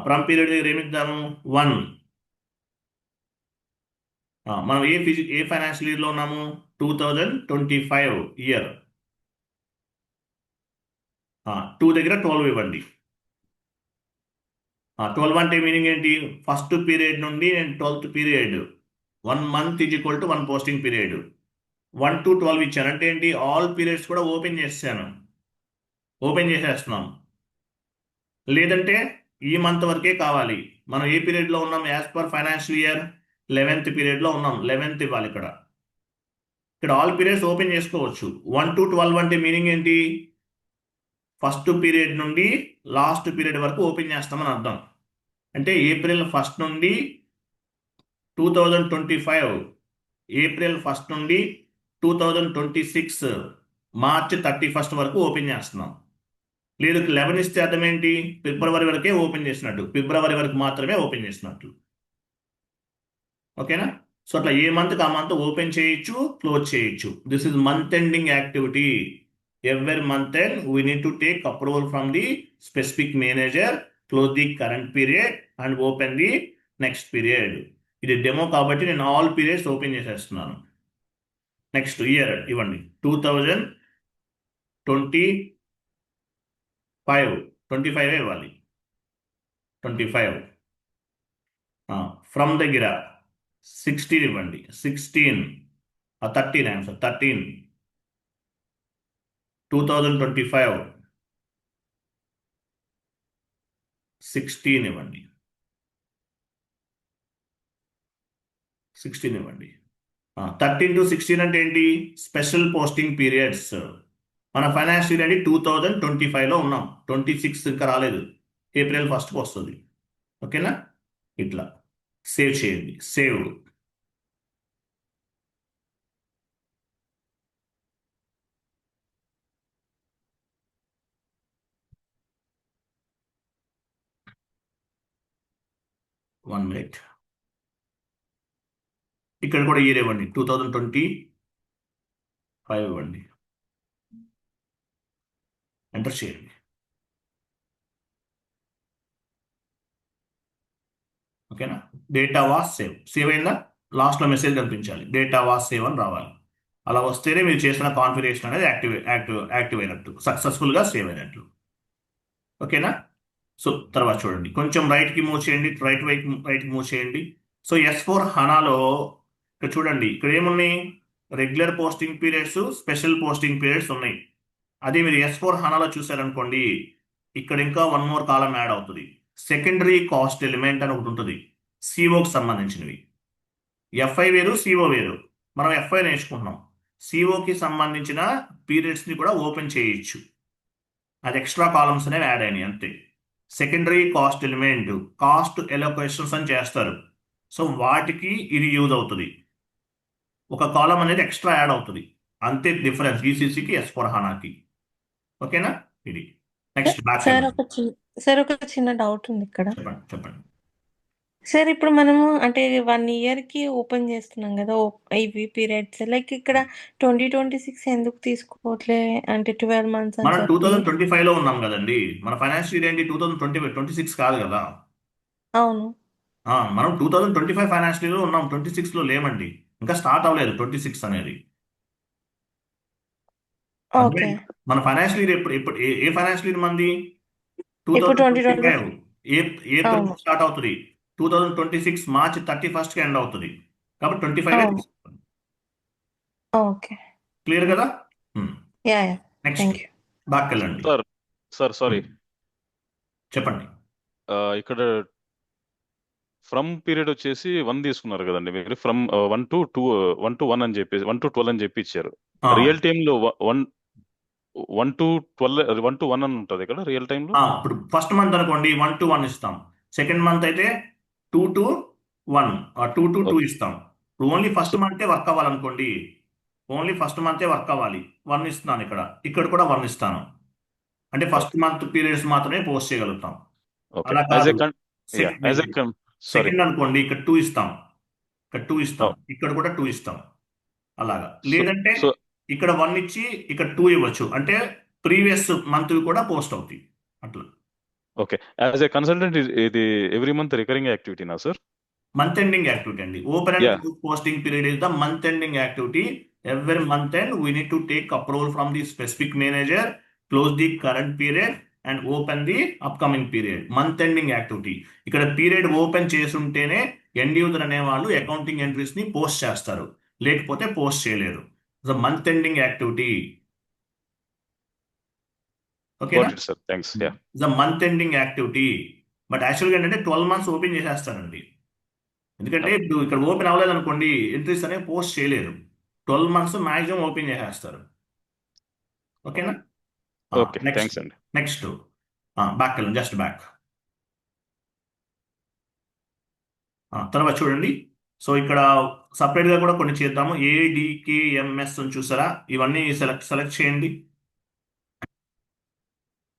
ఫ్రమ్ పీరియడ్ దగ్గర ఏమిద్దాము, 1. మనం ఏ ఫైనాన్షియల్ ఇయర్లో ఉన్నాము, 2025 ఇయర్. 2 దగ్గర 12 ఇవ్వండి. 12 అంటే మీనింగ్ ఏంటి, ఫస్ట్ పీరియడ్ నుండి 12th period 1 month is equal to 1 posting period. 1 to 12 ఇచ్చాను అంటే ఏంటి, ఆల్ పీరియడ్స్ కూడా ఓపెన్ చేసేస్తున్నాం. లేదంటే ఈ మంత్ వరకే కావాలి. మనం ఏ పీరియడ్లో ఉన్నాం, as per financial year 11th పీరియడ్లో ఉన్నాం. 11th ఇవ్వాలి. ఇక్కడ ఆల్ పీరియడ్స్ ఓపెన్ చేసుకోవచ్చు. 1 to 12 అంటే మీనింగ్ ఏంటి, ఫస్ట్ పీరియడ్ నుండి లాస్ట్ పీరియడ్ వరకు ఓపెన్ చేస్తామని అర్థం. అంటే ఏప్రిల్ 1 నుండి 2025, ఏప్రిల్ 1 నుండి 2026 మార్చ్ 31 వరకు ఓపెన్ చేస్తున్నాం. లేదు 11 ఇస్తే అర్థం ఏంటి, ఫిబ్రవరి వరకే ఓపెన్ చేసినట్టు, ఫిబ్రవరి వరకు మాత్రమే ఓపెన్ చేసినట్లు. ఓకేనా. సో అట్లా ఏ మంత్కి ఆ మంత్ ఓపెన్ చేయొచ్చు, క్లోజ్ చేయొచ్చు. This is month ending activity. Every month end we need to take approval from the specific manager, close the current period and open the next period. ఇది demo కాబట్టి నేను all periods open చేసేస్తున్నాను. Next year ఇవ్వండి, 2025 ఇవ్వాలి. 25. From దగ్గర 16 ఇవ్వండి. 16 13 answer 13 2025 16 ఇవ్వండి. 16 ఇవ్వండి. 13 to 16 అంటే ఏంటి, స్పెషల్ పోస్టింగ్ పీరియడ్స్. మన ఫైనాన్షియల్ ఇయర్ 2025లో ఉన్నాం, 26 ఇంకా రాలేదు, ఏప్రిల్ 1కి వస్తుంది. ఓకేనా. ఇట్లా సేవ్ చేయండి. సేవ్. One minute. ఇక్కడ కూడా ఇయర్ ఇవ్వండి, 2025 ఇవ్వండి. ఎంటర్ చేయండి. ఓకేనా. డేటా వాస్ సేవ్ అయిందా, లాస్ట్లో మెసేజ్ కనిపించాలి, డేటా వాస్ సేవ్ అని రావాలి. అలా వస్తేనే మీరు చేసిన కాన్ఫిగరేషన్ అనేది యాక్టివ్ అయినట్టు, సక్సెస్ఫుల్గా సేవ్ అయినట్లు. ఓకేనా. సో తర్వాత చూడండి, కొంచెం రైట్కి మూవ్ చేయండి, రైట్కి మూవ్ చేయండి. సో S4 హనాలో ఇక్కడ చూడండి, ఇక్కడ ఏమున్నాయి, regular posting periods, special posting periods ఉన్నాయి. అదే మీరు S4 హనాలో చూసారనుకోండి, ఇక్కడ ఇంకా 1 more కాలం యాడ్ అవుతుంది. సెకండరీ కాస్ట్ ఎలిమెంట్ అని ఒకటి ఉంటుంది, సిఓకి సంబంధించినవి. FI వేరు, సిఓ వేరు. మనం FI నేర్చుకుంటున్నాం. సిఓకి సంబంధించిన పీరియడ్స్ని కూడా ఓపెన్ చేయొచ్చు. అది ఎక్స్ట్రా కాలమ్స్ అనేవి యాడ్ అయినాయి అంతే. సెకండరీ కాస్ట్ ఎలిమెంట్, కాస్ట్ ఎలోకేషన్స్ అని చేస్తారు. సో వాటికి ఇది యూజ్ అవుతుంది. ఒక కాలం అనేది ఎక్స్ట్రా యాడ్ అవుతుంది, అంతే డిఫరెన్స్ ఈసీసీకి S4 హనాకి. ఓకేనా. ఇది నెక్స్ట్ బ్యాక్. సార్ ఒక చిన్న డౌట్ ఉంది ఇక్కడ. చెప్పండి. సార్ ఇప్పుడు మనము అంటే 1 ఇయర్‌కి ఓపెన్ చేస్తున్నాం కదా! ఇవి పీరియడ్స్ లైక్ ఇక్కడ 2026 ఎందుకు తీసుకోవట్లే? అంటే 12 మంత్స్ అని మనం చెప్పి. 2025 లో ఉన్నాం కదండి. మన ఫైనాన్షియల్ ఇయర్ ఏంటి 2026 కాదు కదా. అవును. మనం 2025 ఫైనాన్షియల్ ఇయర్ లో ఉన్నాం, 26 లో లేమండి. ఇంకా స్టార్ట్ అవ్వలేదు 26 అనేది. ఓకే. అర్థమైంది? మన ఫైనాన్షియల్ ఇయర్ ఎప్పుడు ఎప్పుడు ఏ ఫైనాన్షియల్ ఇయర్ మంది ఇప్పుడు 2020 2025 ఏప్రిల్ అవును. స్టార్ట్ అవుతుంది. 2026 మార్చ్ 31st కి ఎండ్ అవుతుంది. కాబట్టి 25 అవును. ఓకే. క్లియర్ కదా. యాహ్! Next thank you. బాక్కెళ్ళండి. సార్ సార్ సారీ, చెప్పండి. ఇక్కడ ఫ్రమ్ పీరియడ్ వచ్చేసి 1 తీసుకున్నారు కదండి మీరు. ఫ్రమ్ 1 to 2, 1 to 1 అని చెప్పేసి 1 to 12 అని చెప్పి ఇచ్చారు. ఆ, రియల్ టైమ్ లో 1 to 12, 1 to 1 అని ఉంటుంది ఇక్కడ రియల్ టైమ్ లో. ఇప్పుడు ఫస్ట్ మంత్ అనుకోండి 1 to 1 ఇస్తాం. సెకండ్ మంత్ అయితే 2 to 1, 2 to 2 ఓకే. ఇస్తాం. ఇప్పుడు ఓన్లీ ఫస్ట్ సో మంతే వర్క్ అవ్వాలనుకోండి, ఓన్లీ ఫస్ట్ మంతే వర్క్ అవ్వాలి, 1 ఇస్తున్నాను. ఇక్కడ కూడా 1 ఇస్తాను. అంటే ఫస్ట్ ఓకే. మంత్ పీరియడ్స్ మాత్రమే పోస్ట్ చేయగలుగుతాం. ఓకే. అలా యాజ్ కాదు. ఏ యాజ్ ఏ సారీ. సెకండ్ అనుకోండి, ఇక్కడ 2 ఇస్తాం, ఇక్కడ 2 ఇస్తాం, ఇక్కడ కూడా 2 ఇస్తాం. అలాగా. సో లేదంటే సో ఇక్కడ 1 ఇచ్చి ఇక్కడ 2 ఇవ్వచ్చు. అంటే ప్రీవియస్ మంత్ కూడా పోస్ట్ అవుతాయి అట్లా. ఓకే. యాజ్ ఏ కన్సల్టెంట్ ఇది ఎవ్రీ మంత్ రికరింగ్ యాక్టివిటీనా సార్? మంత్ ఎండింగ్ యాక్టివిటీ అండి. Open and yeah. Close posting period is the month ending activity. Every month end we need to take approval from the specific manager, close the current period and open the upcoming period. Month ending activity. ఇక్కడ period open చేసుంటేనే end user అనే వాళ్ళు accounting entries ని post చేస్తారు, లేకపోతే post చేయలేరు. Month ending activity. ఓకేనా? Got it sir, thanks. Yeah. Month ending activity. But యాక్చువల్గా ఏంటంటే 12 months ఓపెన్ చేసేస్తానండి. ఎందుకంటే ఇప్పుడు ఇక్కడ ఓపెన్ అవ్వలేదు అనుకోండి, ఎంట్రీస్ అనేవి పోస్ట్ చేయలేరు. 12 months మాక్సిమం ఓపెన్ చేసేస్తారు. ఓకేనా? ఓకే, నెక్స్ట్ థ్యాంక్స్ అండి. నెక్స్ట్ బ్యాక్ వెళ్ళండి, జస్ట్ బ్యాక్. తర్వాత చూడండి. సో ఇక్కడ separate గా కూడా కొన్ని చేద్దాము. ADKMS అని చూసారా? ఇవన్నీ సెలెక్ట్ చేయండి.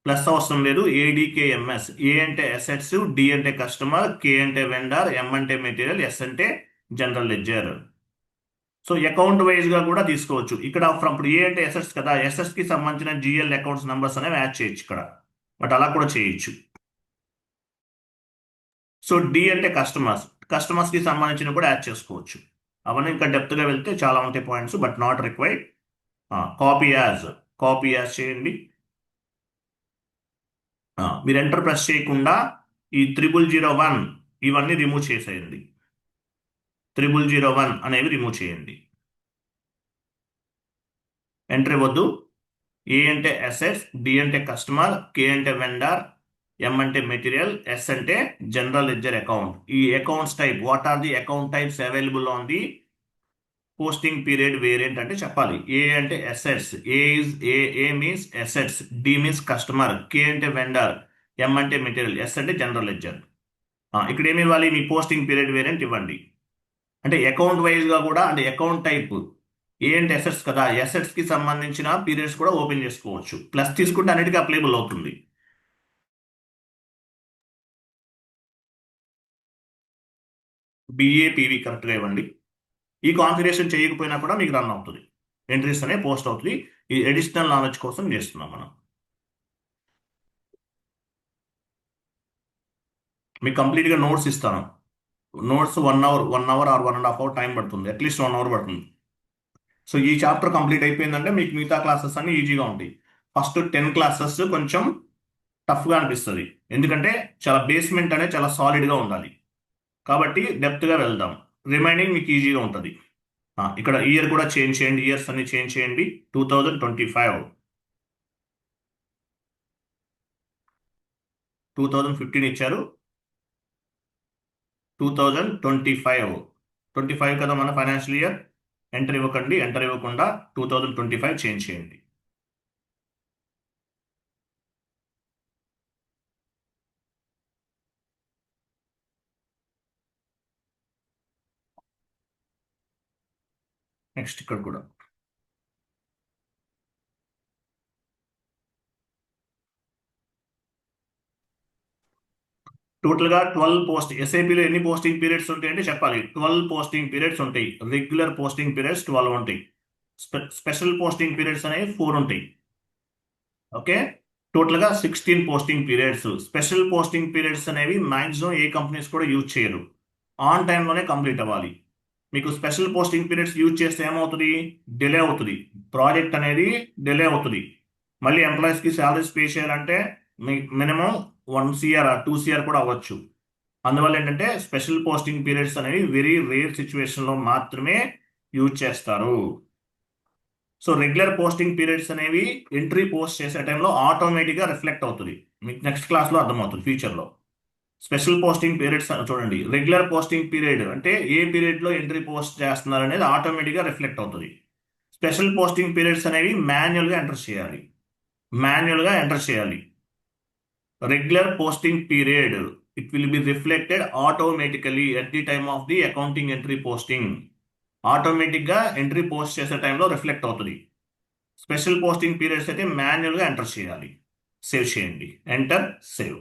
ప్లస్ అవసరం లేదు. ADKMS. ఏ అంటే అసెట్స్, డి అంటే కస్టమర్, కే అంటే వెండర్, ఎం అంటే మెటీరియల్, ఎస్ అంటే general ledger. So account wise గా కూడా తీసుకోవచ్చు. ఇక్కడ ఇప్పుడు ఏ అంటే ఎసెట్స్ కదా, ఎస్ఎస్ కి సంబంధించిన జిఎల్ అకౌంట్స్ నంబర్స్ అనేవి యాడ్ చేయొచ్చు ఇక్కడ. బట్ అలా కూడా చేయొచ్చు. సో డి అంటే కస్టమర్స్ కి సంబంధించిన కూడా యాడ్ చేసుకోవచ్చు. అవన్నీ ఇంకా డెప్త్ గా వెళ్తే చాలా ఉంటాయి points, but not required. Copy as చేయండి. మీరు ఎంటర్ ప్రెస్ చేయకుండా ఈ 0001 ఇవన్నీ రిమూవ్ చేసేయండి. 0001 అనేవి రిమూవ్ చేయండి. ఎంటర్ ఇవ్వద్దు. ఏ అంటే అసెట్స్, డి అంటే కస్టమర్, కే అంటే వెండర్, ఎం అంటే మెటీరియల్, ఎస్ అంటే జనరల్ లెడ్జర్ అకౌంట్. ఈ accounts type, what are the account types available on the posting period variant అంటే చెప్పాలి. ఏ అంటే assets, A means assets, D means customer, K అంటే vendor, M అంటే material, S అంటే general ledger. ఇక్కడ ఏమి ఇవ్వాలి? మీ పోస్టింగ్ పీరియడ్ వేరియంట్ ఇవ్వండి. అంటే అకౌంట్ వైజ్ గా కూడా, అంటే అకౌంట్ టైప్ ఏ అంటే అసెట్స్ కదా, అసెట్స్ కి సంబంధించిన పీరియడ్స్ కూడా ఓపెన్ చేసుకోవచ్చు. ప్లస్ తీసుకుంటే అన్నిటికీ అప్లైబుల్ అవుతుంది. BAPV కరెక్ట్గా ఇవ్వండి. ఈ కాన్ఫిగరేషన్ చేయకపోయినా కూడా మీకు రన్ అవుతుంది, ఎంట్రీస్ అనే పోస్ట్ అవుతుంది. ఈ అడిషనల్ నాలెడ్జ్ కోసం చేస్తున్నాం మనం. మీకు కంప్లీట్గా నోట్స్ ఇస్తాను. Notes 1 hour or 1.5 hour time పడుతుంది, అట్లీస్ట్ 1 hour పడుతుంది. సో ఈ చాప్టర్ కంప్లీట్ అయిపోయిందంటే మీకు మిగతా క్లాసెస్ అన్ని ఈజీగా ఉంటాయి. ఫస్ట్ 10 classes కొంచెం టఫ్గా అనిపిస్తుంది, ఎందుకంటే చాలా బేస్మెంట్ అనేది చాలా సాలిడ్గా ఉండాలి. కాబట్టి డెప్త్గా వెళ్దాం. రిమైనింగ్ మీకు ఈజీగా ఉంటుంది. ఇక్కడ ఇయర్ కూడా చేంజ్ చేయండి, ఇయర్స్ అన్ని చేంజ్ చేయండి. 2025, 2015 ఇచ్చారు, 2025 కదా మన ఫైనాన్షియల్ ఇయర్. ఎంటర్ ఇవ్వకండి, ఎంటర్ ఇవ్వకుండా 2025 చేంజ్ చేయండి. నెక్స్ట్ ఇక్కడ కూడా టోటల్ గా 12 పోస్ట్ ఎస్ఐపిలో ఎన్ని పోస్టింగ్ పీరియడ్స్ ఉంటాయి అంటే చెప్పాలి. 12 పోస్టింగ్ పీరియడ్స్ ఉంటాయి. రెగ్యులర్ పోస్టింగ్ పీరియడ్స్ 12 ఉంటాయి. స్పెషల్ పోస్టింగ్ పీరియడ్స్ అనేవి 4 ఉంటాయి. ఓకే, టోటల్ గా 16 posting periods. Special posting periods అనేవి మాక్సిమం ఏ కంపెనీస్ కూడా యూజ్ చేయరు. ఆన్ టైంలోనే కంప్లీట్ అవ్వాలి. మీకు స్పెషల్ పోస్టింగ్ పీరియడ్స్ యూజ్ చేస్తే ఏమవుతుంది? డిలే అవుతుంది. ప్రాజెక్ట్ అనేది డిలే అవుతుంది. మళ్ళీ ఎంప్లాయీస్కి శాలరీస్ పే చేయాలంటే మినిమం 1 CR 2 CR కూడా అవ్వచ్చు. అందువల్ల ఏంటంటే స్పెషల్ పోస్టింగ్ పీరియడ్స్ అనేవి వెరీ రేర్ సిచ్యువేషన్లో మాత్రమే యూజ్ చేస్తారు. సో రెగ్యులర్ పోస్టింగ్ పీరియడ్స్ అనేవి ఎంట్రీ పోస్ట్ చేసే టైంలో ఆటోమేటిక్గా రిఫ్లెక్ట్ అవుతుంది. మీకు నెక్స్ట్ క్లాస్లో అర్థమవుతుంది ఫ్యూచర్లో. స్పెషల్ పోస్టింగ్ పీరియడ్స్ చూడండి, రెగ్యులర్ పోస్టింగ్ పీరియడ్ అంటే ఏ పీరియడ్లో ఎంట్రీ పోస్ట్ చేస్తున్నారు అనేది ఆటోమేటిక్గా రిఫ్లెక్ట్ అవుతుంది. స్పెషల్ పోస్టింగ్ పీరియడ్స్ అనేవి మాన్యువల్గా ఎంటర్ చేయాలి. Regular posting period it will be reflected automatically at the time of the accounting entry posting. ఆటోమేటిక్గా ఎంట్రీ పోస్ట్ చేసే టైంలో రిఫ్లెక్ట్ అవుతుంది. స్పెషల్ పోస్టింగ్ పీరియడ్స్ అయితే మాన్యువల్గా ఎంటర్ చేయాలి. సేవ్ చేయండి, enter, save.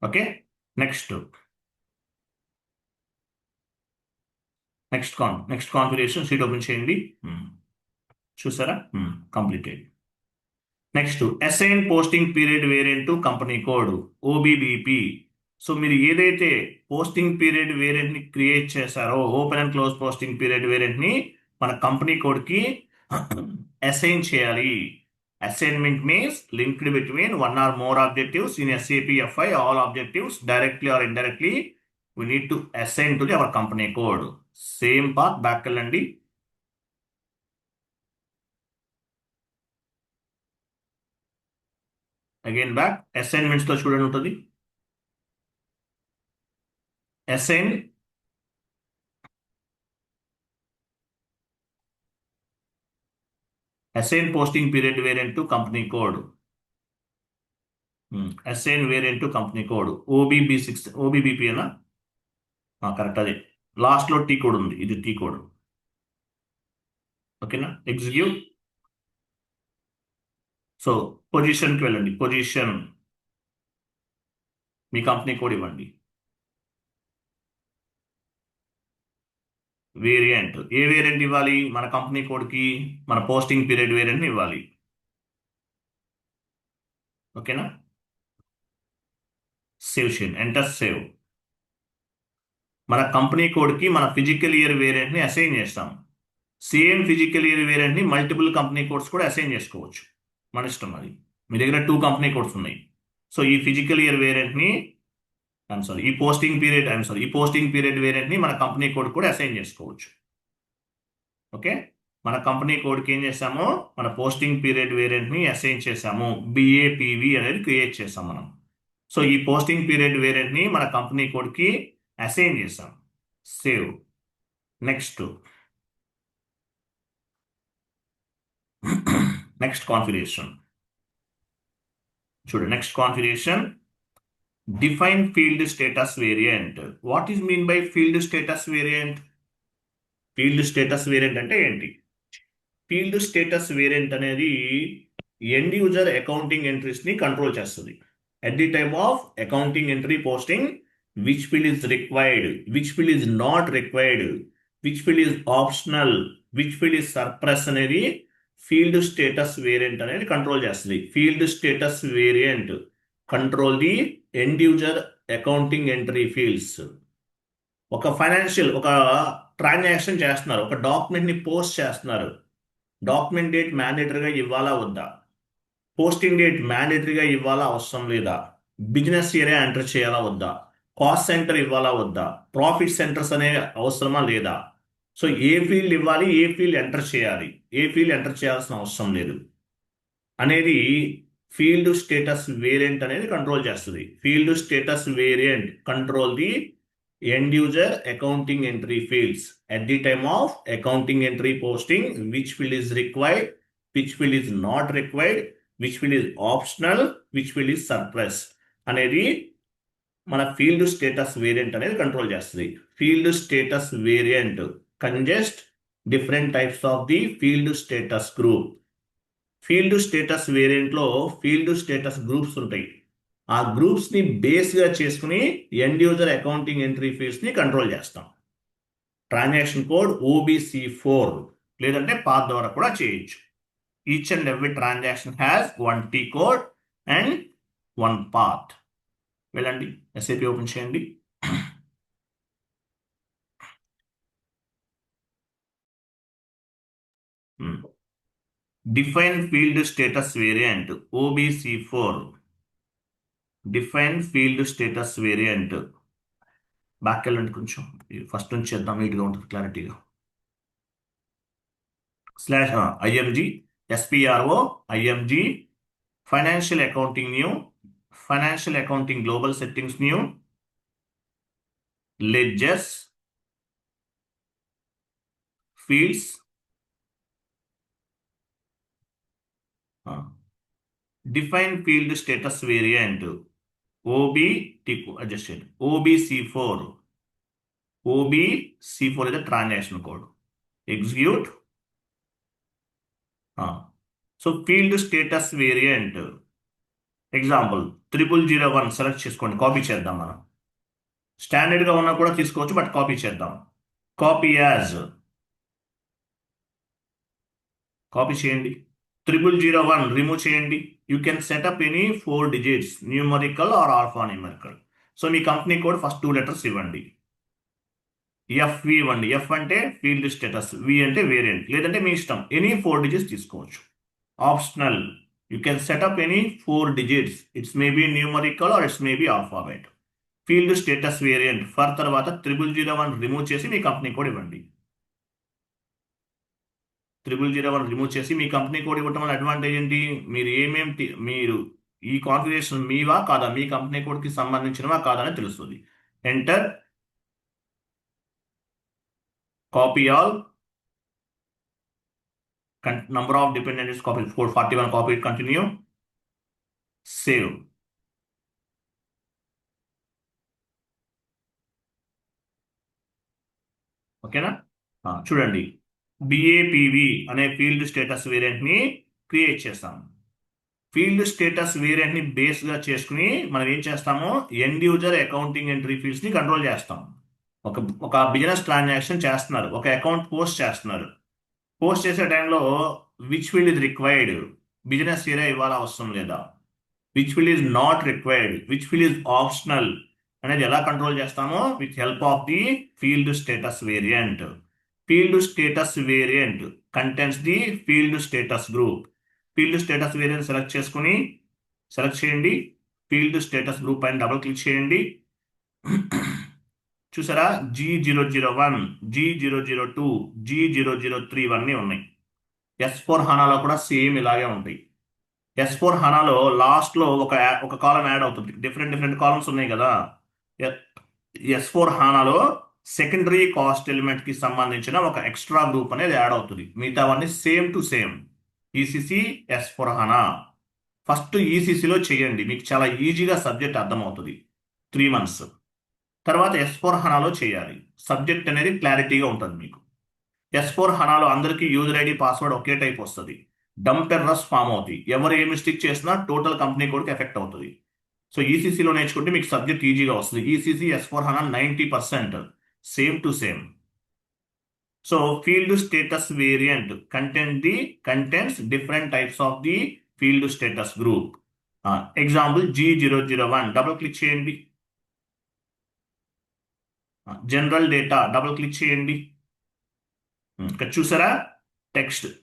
Okay, next configuration sheet open చేయండి. చూసారా, completed. Next assign posting period variant company code OBBP. So మీరు ఏదైతే పోస్టింగ్ పీరియడ్ వేరియంట్ ని క్రియేట్ చేశారో, open and close posting period variant ని మన కంపెనీ కోడ్ కి అసైన్ చేయాలి. Assignment means linked between one or more objectives in SAP FI. All objectives directly or indirectly we need to assign to our company code. Same path back వెళ్ళండి. Again back, assignments తో చూడండి ఉంటుంది. Assign posting period variant to company code. Assign variant to company code OBBP అనా? Correct, అదే లాస్ట్లో T code ఉంది, ఇది T code. ఓకేనా, ఎగ్జిక్యూట్. సో పొజిషన్కి వెళ్ళండి. పొజిషన్ మీ కంపెనీ కోడ్ ఇవ్వండి. వేరియంట్, ఏ వేరియంట్ ఇవ్వాలి? మన కంపెనీ కోడ్కి మన పోస్టింగ్ పీరియడ్ వేరియంట్ని ఇవ్వాలి. ఓకేనా, సేవ్ చేయండి, ఎంటర్, సేవ్. మన కంపెనీ కోడ్కి మన ఫిజికల్ ఇయర్ వేరియంట్ని అసైన్ చేస్తాం. సేమ్ ఫిజికల్ ఇయర్ వేరియంట్ని మల్టిపుల్ కంపెనీ కోడ్స్ కూడా అసైన్ చేసుకోవచ్చు, మన ఇష్టం అది. మీ దగ్గర 2 కంపెనీ కోడ్స్ ఉన్నాయి. సో ఈ ఫిజికల్ ఇయర్ వేరియంట్ని ఈ పోస్టింగ్ పీరియడ్ వేరియంట్ని మన కంపెనీ కోడ్ కూడా అసైన్ చేసుకోవచ్చు. ఓకే, మన కంపెనీ కోడ్కి ఏం చేసాము? మన పోస్టింగ్ పీరియడ్ వేరియంట్ని అసైన్ చేసాము. BAPV అనేది క్రియేట్ చేసాం మనం. సో ఈ పోస్టింగ్ పీరియడ్ వేరియంట్ని మన కంపెనీ కోడ్కి అసైన్ చేసాం. సేవ్. నెక్స్ట్ కాన్ఫిగరేషన్ చూడండి. Next configuration, define field status variant. What is mean by field status variant? Field status variant అంటే ఏంటి? ఫీల్డ్ స్టేటస్ వేరియంట్ అనేది ఎండ్ యూజర్ అకౌంటింగ్ ఎంట్రీస్ ని కంట్రోల్ చేస్తుంది. At the time of accounting entry posting, which field is required, which field is not required, which field is optional, which field is surplus అనేది field status variant అనేది control చేస్తుంది. Field status variant control the end user accounting entry fields. ఒక transaction చేస్తున్నారు, ఒక document ని post చేస్తున్నారు. Document date మ్యాండేటరీగా ఇవ్వాలా వద్దా? పోస్టింగ్ డేట్ మ్యాండేటరీగా ఇవ్వాలా అవసరం లేదా? బిజినెస్ ఏరియా ఎంటర్ చేయాలా వద్దా? కాస్ట్ సెంటర్ ఇవ్వాలా వద్దా? ప్రాఫిట్ సెంటర్స్ అనే అవసరమా లేదా? సో ఏ ఫీల్డ్ ఇవ్వాలి, ఏ ఫీల్డ్ ఎంటర్ చేయాలి, ఏ ఫీల్డ్ ఎంటర్ చేయాల్సిన అవసరం లేదు అనేది ఫీల్డ్ స్టేటస్ వేరియంట్ అనేది కంట్రోల్ చేస్తుంది. Field status variant control the end user accounting entry fields at the time of accounting entry posting, which field is required, which field is not required, which field is optional, which field is surplus అనేది మన field status variant అనేది control చేస్తుంది. Field status variant congest different types of the field status group. Field status వేరియంట్లో field status groups ఉంటాయి. ఆ గ్రూప్స్ని బేస్గా చేసుకుని ఎండ్ యూజర్ అకౌంటింగ్ ఎంట్రీ ఫీల్డ్స్ని కంట్రోల్ చేస్తాం. ట్రాన్సాక్షన్ కోడ్ OBC4 లేదంటే పాత్ ద్వారా కూడా చేయొచ్చు. Each and every transaction has 1 T code and 1 path. వెళ్ళండి SAP ఓపెన్ చేయండి. Define field status variant OBC4. Define field status variant. Back వెళ్ళండి కొంచెం, ఫస్ట్ నుంచి చేద్దాం, నీట్గా ఉంటుంది క్లారిటీగా. /IMG SPRO IMG financial accounting new, financial accounting global settings new, ledgers fields, define field status variant adjusted OBC4. OBC4 is a transaction code. Execute. So field status variant. Example 0001 select చేసుకోండి, copy చేద్దాం. మనం స్టాండర్డ్గా ఉన్నా కూడా తీసుకోవచ్చు, but copy చేద్దాం. Copy as, copy చేయండి. 0001 remove చేయండి. You can set up any 4 digits, numerical or alpha numerical. So మీ కంపెనీ కోడ్ ఫస్ట్ 2 letters ఇవ్వండి. FV ఇవ్వండి. F అంటే ఫీల్డ్ స్టేటస్, V అంటే వేరియంట్, లేదంటే మీ ఇష్టం, ఎనీ 4 digits తీసుకోవచ్చు. Optional, you can set up any 4 digits. It's maybe numerical or it's maybe alphabet. Field status variant for తర్వాత 0001 రిమూవ్ చేసి మీ కంపెనీ కోడ్ ఇవ్వండి. 0001 రిమూవ్ చేసి మీ కంపెనీ కోడ్ ఇవ్వటం వల్ల అడ్వాంటేజ్ ఏంటి? మీరు ఈ కాన్ఫిగరేషన్ మీవా కాదా, మీ కంపెనీ కోడ్కి సంబంధించినవా కాదా అని తెలుస్తుంది. Enter, copy all, number of dependents copy 41, copy, continue, save. ఓకేనా? చూడండి, BAPV అనే ఫీల్డ్ స్టేటస్ వేరియంట్ని క్రియేట్ చేస్తాం. ఫీల్డ్ స్టేటస్ వేరియంట్ని బేస్గా చేసుకుని మనం ఏం చేస్తాము, ఎండ్ యూజర్ అకౌంటింగ్ ఎంట్రీ ఫీల్డ్స్ని కంట్రోల్ చేస్తాం. ఒక బిజినెస్ ట్రాన్సాక్షన్ చేస్తున్నారు, ఒక అకౌంట్ పోస్ట్ చేస్తున్నారు. పోస్ట్ చేసే టైంలో which field is required, business area ఇవ్వాలా అవసరం లేదా, which field is not required, which field is optional అనేది ఎలా కంట్రోల్ చేస్తామో with help of the field status variant. Field status variant contents the field status group. Field status variant select చేయండి. Field status group పైన double click చేయండి. చూసారా, G001, G002, G003 ఇవన్నీ ఉన్నాయి. S4 HANAలో కూడా సేమ్ ఇలాగే ఉంటాయి. S4 HANAలో లాస్ట్లో ఒక కాలం యాడ్ అవుతుంది. డిఫరెంట్ కాలమ్స్ ఉన్నాయి కదా. S4 HANAలో సెకండరీ కాస్ట్ ఎలిమెంట్ కి సంబంధించిన ఒక ఎక్స్ట్రా గ్రూప్ అనేది యాడ్ అవుతుంది. మిగతావన్నీ same to same. ECC S4 HANA first ECCలో చేయండి, మీకు చాలా ఈజీగా సబ్జెక్ట్ అర్థమవుతుంది. 3 months తర్వాత S4 HANAలో చేయాలి. సబ్జెక్ట్ అనేది క్లారిటీగా ఉంటుంది మీకు. S4 HANAలో అందరికీ యూజర్ ఐడి పాస్వర్డ్ ఒకే టైప్ వస్తుంది. డంప్ ఎర్రర్స్ ఫామ్ అవుతాయి. ఎవరు ఏ మిస్టేక్ చేసినా టోటల్ కంపెనీ కోడ్కి ఎఫెక్ట్ అవుతుంది. సో ECCలో నేర్చుకుంటే మీకు సబ్జెక్ట్ ఈజీగా వస్తుంది. ECC S4 HANA 90% same to same. So field status variant contents different types of the field status group. Example G001 double click చేయండి. General data double click చేయండి. ఇక్కడ చూసారా,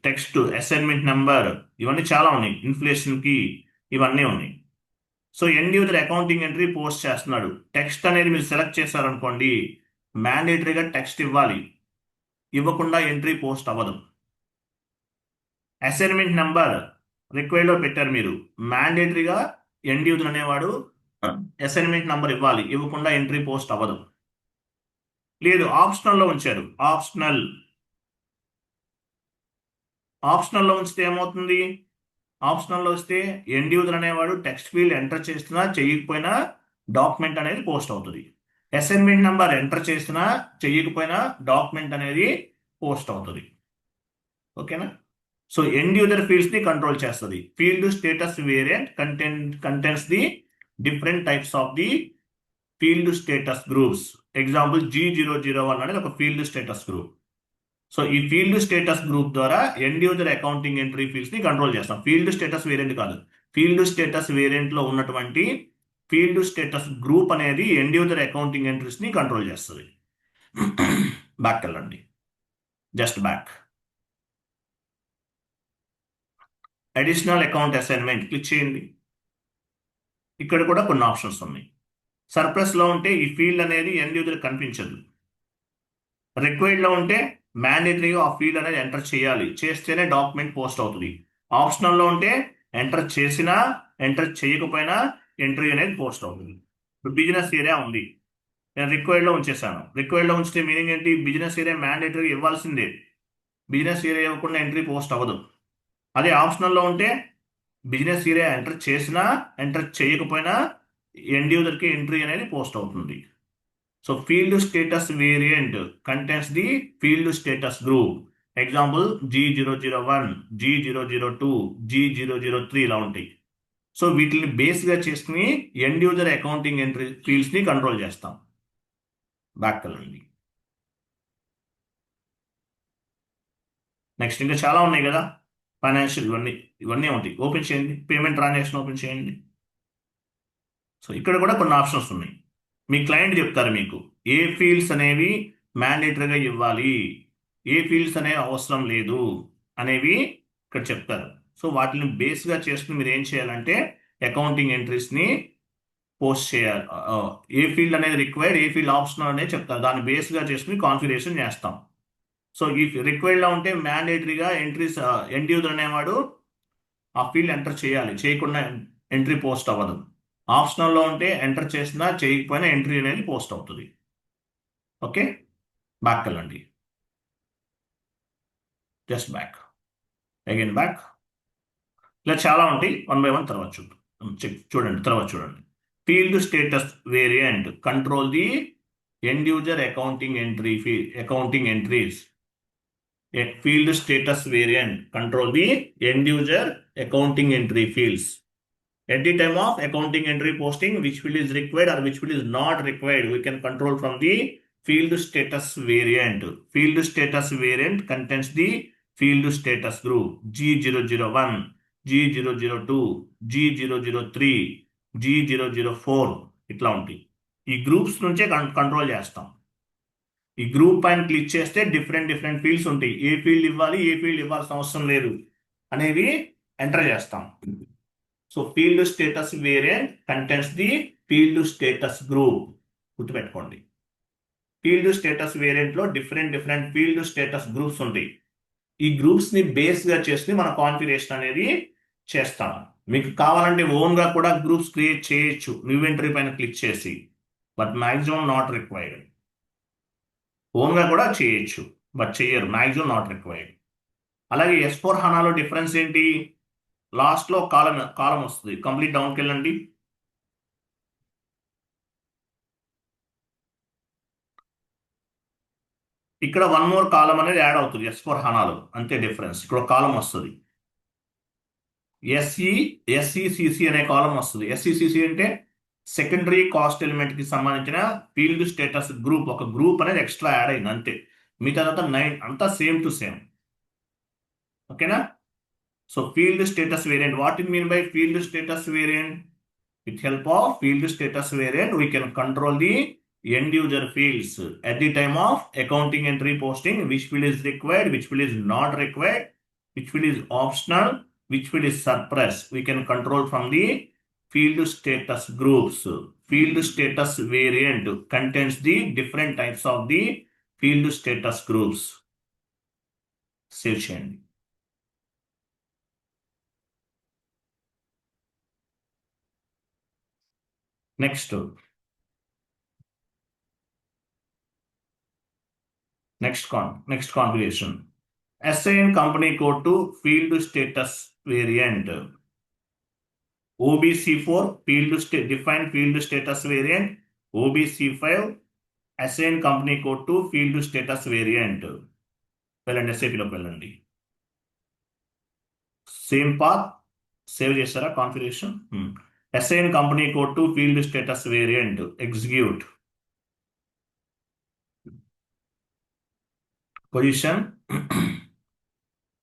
text assignment number ఇవన్నీ చాలా ఉన్నాయి. ఇన్ఫ్లేషన్కి ఇవన్నీ ఉన్నాయి. So end user accounting entry post చేస్తున్నాడు. టెక్స్ట్ అనేది మీరు సెలెక్ట్ చేశారనుకోండి, మ్యాండేటరీగా టెక్స్ట్ ఇవ్వాలి, ఇవ్వకుండా ఎంట్రీ పోస్ట్ అవ్వదు. అసైన్మెంట్ నెంబర్ రిక్వైర్డ్లో పెట్టారు మీరు, మ్యాండేటరీగా ఎండ్ యూజర్ అనేవాడు అసైన్మెంట్ నెంబర్ ఇవ్వాలి, ఇవ్వకుండా ఎంట్రీ పోస్ట్ అవ్వదు. లేదు, ఆప్షనల్లో ఉంచారు. ఆప్షనల్లో ఉంచితే ఏమవుతుంది, ఆప్షనల్లో వస్తే ఎండ్ యూజర్ అనేవాడు టెక్స్ట్ ఫీల్డ్ ఎంటర్ చేసినా చేయకపోయినా డాక్యుమెంట్ అనేది పోస్ట్ అవుతుంది. అసైన్మెంట్ నెంబర్ ఎంటర్ చేసినా చేయకపోయినా డాక్యుమెంట్ అనేది పోస్ట్ అవుతుంది. ఓకేనా? సో ఎండ్ యూజర్ ఫీల్డ్స్ ని కంట్రోల్ చేస్తుంది. Field status variant contents the different types of the field status groups. Example G001 అనేది ఒక ఫీల్డ్ స్టేటస్ గ్రూప్. సో ఈ ఫీల్డ్ స్టేటస్ గ్రూప్ ద్వారా end user accounting entry fields ని control చేస్తాం. Field status variant కాదు, field status variant లో ఉన్నటువంటి field status group అనేది ఎండ్ యూజర్ అకౌంటింగ్ ఎంట్రీస్ ని కంట్రోల్ చేస్తుంది. బ్యాక్ వెళ్ళండి, just back. Additional account assignment click చేయండి. ఇక్కడ కూడా కొన్ని ఆప్షన్స్ ఉన్నాయి. సర్ప్లస్ లో ఉంటే ఈ ఫీల్డ్ అనేది ఎండ్ యూజర్ కనిపించదు. రిక్వైర్డ్ లో ఉంటే మ్యాండేటరీగా ఆ ఫీల్డ్ అనేది ఎంటర్ చేయాలి, చేస్తేనే డాక్యుమెంట్ పోస్ట్ అవుతుంది. ఆప్షనల్ లో ఉంటే ఎంటర్ చేసినా ఎంటర్ చేయకపోయినా ఎంట్రీ అనేది పోస్ట్ అవుతుంది. ఇప్పుడు బిజినెస్ ఏరియా ఉంది, నేను రిక్వైర్డ్ లో ఉంచేసాను. రిక్వైర్డ్ లో ఉంచితే మీనింగ్ ఏంటి? బిజినెస్ ఏరియా మ్యాండేటరీ ఇవ్వాల్సిందే, బిజినెస్ ఏరియా ఇవ్వకుండా ఎంట్రీ పోస్ట్ అవ్వదు. అదే ఆప్షనల్ లో ఉంటే బిజినెస్ ఏరియా ఎంటర్ చేసినా ఎంటర్ చేయకపోయినా ఎండ్ యూజర్కి ఎంట్రీ అనేది పోస్ట్ అవుతుంది. So field status variant contents the field status group. Example G001, G002, G003 ఇలా ఉంటాయి. సో వీటిని బేస్గా చేసుకుని end user accounting entry fields ని కంట్రోల్ చేస్తాం. బ్యాక్ వెళ్ళండి. నెక్స్ట్ ఇంకా చాలా ఉన్నాయి కదా, ఫైనాన్షియల్ ఇవన్నీ ఉంటాయి. ఓపెన్ చేయండి, పేమెంట్ ట్రాన్సాక్షన్ ఓపెన్ చేయండి. సో ఇక్కడ కూడా కొన్ని ఆప్షన్స్ ఉన్నాయి. మీ క్లయింట్ చెప్తారు మీకు ఏ ఫీల్డ్స్ అనేవి మ్యాండేటరీగా ఇవ్వాలి, ఏ ఫీల్డ్స్ అనేవి అవసరం లేదు అనేవి ఇక్కడ చెప్తారు. సో వాటిని బేస్గా చేసుకుని మీరు ఏం చేయాలంటే అకౌంటింగ్ ఎంట్రీస్ని పోస్ట్ చేయాలి. ఏ ఫీల్డ్ అనేది రిక్వైర్డ్, ఏ ఫీల్డ్ ఆప్షనల్ అనేది చెప్తారు. దాన్ని బేస్గా చేసుకుని కాన్ఫిగరేషన్ చేస్తాం. సో ఈ రిక్వైర్డ్లో ఉంటే మ్యాండేటరీగా ఎంట్రీస్ ఎండ్ యూజర్ అనేవాడు ఆ ఫీల్డ్ ఎంటర్ చేయాలి, చేయకుండా ఎంట్రీ పోస్ట్ అవ్వదు. ఆప్షనల్లో ఉంటే ఎంటర్ చేసినా చేయకపోయినా ఎంట్రీ అనేది పోస్ట్ అవుతుంది. ఓకే, బ్యాక్ వెళ్ళండి, జస్ట్ బ్యాక్, అగైన్ బ్యాక్. ఇలా చాలా ఉంటాయి, 1 by 1 తర్వాత చూడండి. Field status variant control the end user accounting entries. Field status variant control the end user accounting entry fields. At the time of accounting entry posting, which field is required or which field is not required, we can control from the field status variant. Field status variant contains the field status group G001, G002, G003, G004 ఇట్లా ఉంటాయి. ఈ groups నుంచే control చేస్తాం. ఈ group పైన click చేస్తే different fields ఉంటాయి. ఏ field ఇవ్వాలి, ఏ ఫీల్డ్ ఇవ్వాల్సిన అవసరం లేదు అనేవి ఎంటర్ చేస్తాం. So field status variant contents the field status group. గుర్తుపెట్టుకోండి, ఫీల్డ్ స్టేటస్ వేరియంట్ లో డిఫరెంట్ ఫీల్డ్ స్టేటస్ గ్రూప్స్ ఉంటాయి. ఈ గ్రూప్స్ ని బేస్ గా చేసి మన కాన్ఫిగరేషన్ అనేది చేస్తాం. మీకు కావాలంటే ఓన్ గా కూడా గ్రూప్స్ క్రియేట్ చేయొచ్చు న్యూ ఎంట్రీ పైన క్లిక్ చేసి, బట్ మాక్సిమం నాట్ రిక్వైర్డ్. ఓన్గా కూడా చేయొచ్చు, బట్ చేయరు, మ్యాక్సిమం నాట్ రిక్వైర్డ్. అలాగే S4 హనాలో డిఫరెన్స్ ఏంటి? లాస్ట్లో కాలం వస్తుంది. కంప్లీట్ డౌన్కి వెళ్ళండి. ఇక్కడ 1 more కాలం అనేది యాడ్ అవుతుంది S4 హనాలో, అంతే డిఫరెన్స్. ఇక్కడ ఒక కాలం వస్తుంది, SECC అనే కాలం వస్తుంది. SECC అంటే సెకండరీ కాస్ట్ ఎలిమెంట్ కి సంబంధించిన ఫీల్డ్ స్టేటస్ గ్రూప్. ఒక గ్రూప్ అనేది ఎక్స్ట్రా యాడ్ అయింది అంతే, మిగతా 9 అంతా సేమ్ టు సేమ్. ఓకేనా? So field status variant, what it mean by field status variant? With help of field status variant we can control the end user fields at the time of accounting entry posting, which field is required, which field is not required, which field is optional, which field is surplus. We can control from the field status groups. Field status variant contains the different types of the field status groups. Save చేయండి. Next configuration. Assign company code to field status variant. OBC4 define field status variant. OBC5 assign company code to field status variant. వెళ్ళండి, SAP లోకి వెళ్ళండి. Same path save చేస్తారా configuration. Assign company code to field status variant execute position